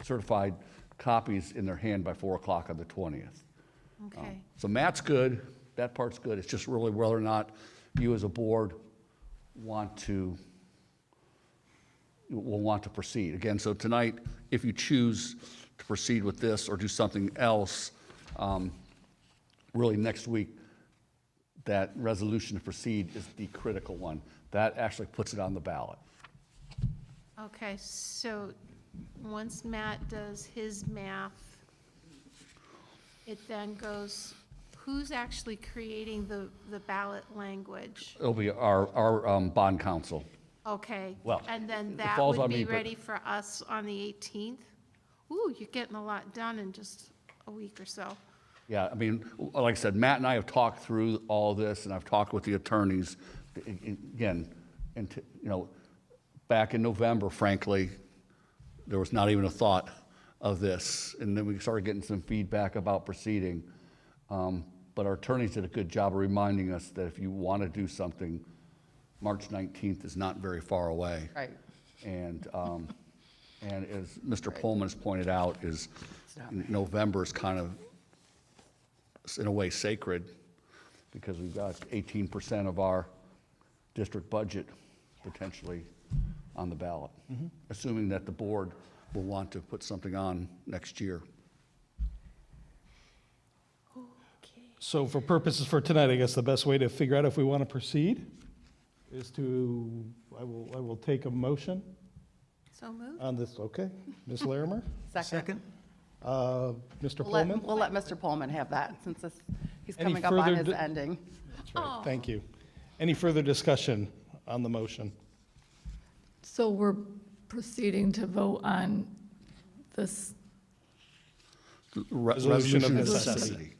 certified copies in their hand by 4 o'clock on the 20th. Okay. So Matt's good, that part's good. It's just really whether or not you as a board will want to proceed. Again, so tonight, if you choose to proceed with this or do something else, really next week, that resolution to proceed is the critical one. That actually puts it on the ballot. Okay, so once Matt does his math, it then goes, who's actually creating the ballot language? It'll be our bond council. Okay. Well, and then it that falls would on be me, but- ready for us on the 18th? Ooh, you're getting a lot done in just a week or so. Yeah, I mean, like I said, Matt and I have talked through all this, and I've talked with the attorneys. Again, back in November, frankly, there was not even a thought of this. And then we started getting some feedback about proceeding. But our attorneys did a good job of reminding us that if you want to do something, March 19th is not very far away. Right. And as Mr. Pullman has pointed out, November is kind of, in a way, sacred, because we've got 18% of our district budget potentially on the ballot, assuming that the board will want to put something on next year. Okay. So for purposes for tonight, I guess the best way to figure out if we want to proceed is I will take a motion So moved? on this, okay? Ms. Larimer? Second? Mr. We'll Pullman? let Mr. Pullman have that, since he's Any coming up on further his di- ending. That's right, thank you. Any further discussion on the motion? So we're proceeding to vote on this, Resolution of necessity,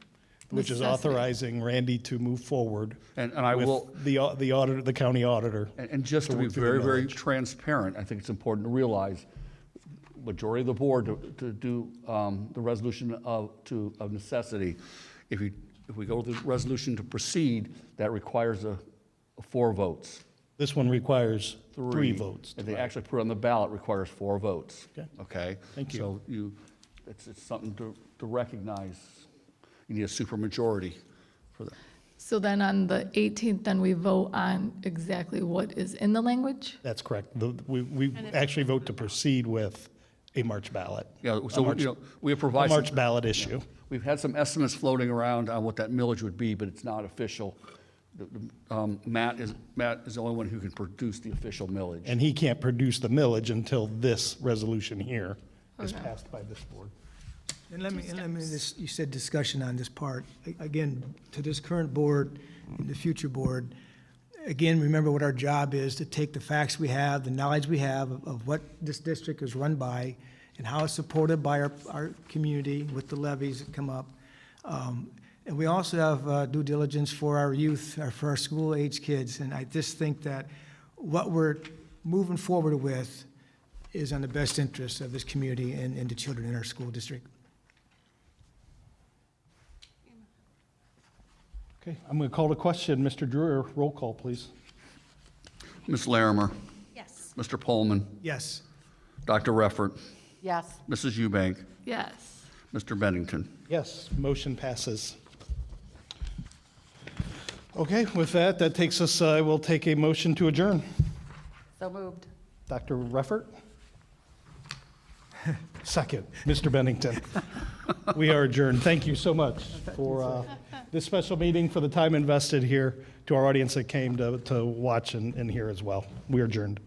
which is Necessity. authorizing authorizing Randy to move forward And I will, with the auditor, the county auditor. and just to to be work through the very, very millage. transparent, I think it's important to realize, majority of the board to do the resolution of necessity. If we go to the resolution to proceed, that requires 4 votes. This one requires 3 votes. If they actually put it on the ballot, requires 4 votes. Okay. Okay? Thank you. So it's something to recognize. You need a supermajority for that. so then on the 18th, then we vote on exactly what is in the language? That's correct. We actually vote to proceed with a March ballot. Yeah, so, March- we have A provided. March ballot issue. We've had some estimates floating around on what that millage would be, but it's not official. Matt is the only one who can produce the official millage. And he can't produce the millage until this resolution here is Okay. passed by this board. And let me, you said discussion on this part. Again, to this current board and the future board, again, remember what our job is, to take the facts we have, the knowledge we have of what this district is run by and how it's supported by our community with the levies that come up. And we also have due diligence for our youth, for our school-age kids. And I just think that what we're moving forward with is on the best interest of this community and the children in our school district. Okay, I'm going to call the question. Mr. Drewer, roll call, please. Ms. Larimer, Yes. Mr. Pullman, Yes. Dr. Reffert, Yes. Mrs. Eubank, Yes. Mr. Bennington. Yes, motion passes. Okay, with that takes us, we'll take a motion to adjourn. So moved. Dr. Reffert? Second, Mr. Bennington. We are adjourned. Thank you so much for this special meeting, for the time invested here, to our audience that came to watch and hear as well. We are adjourned.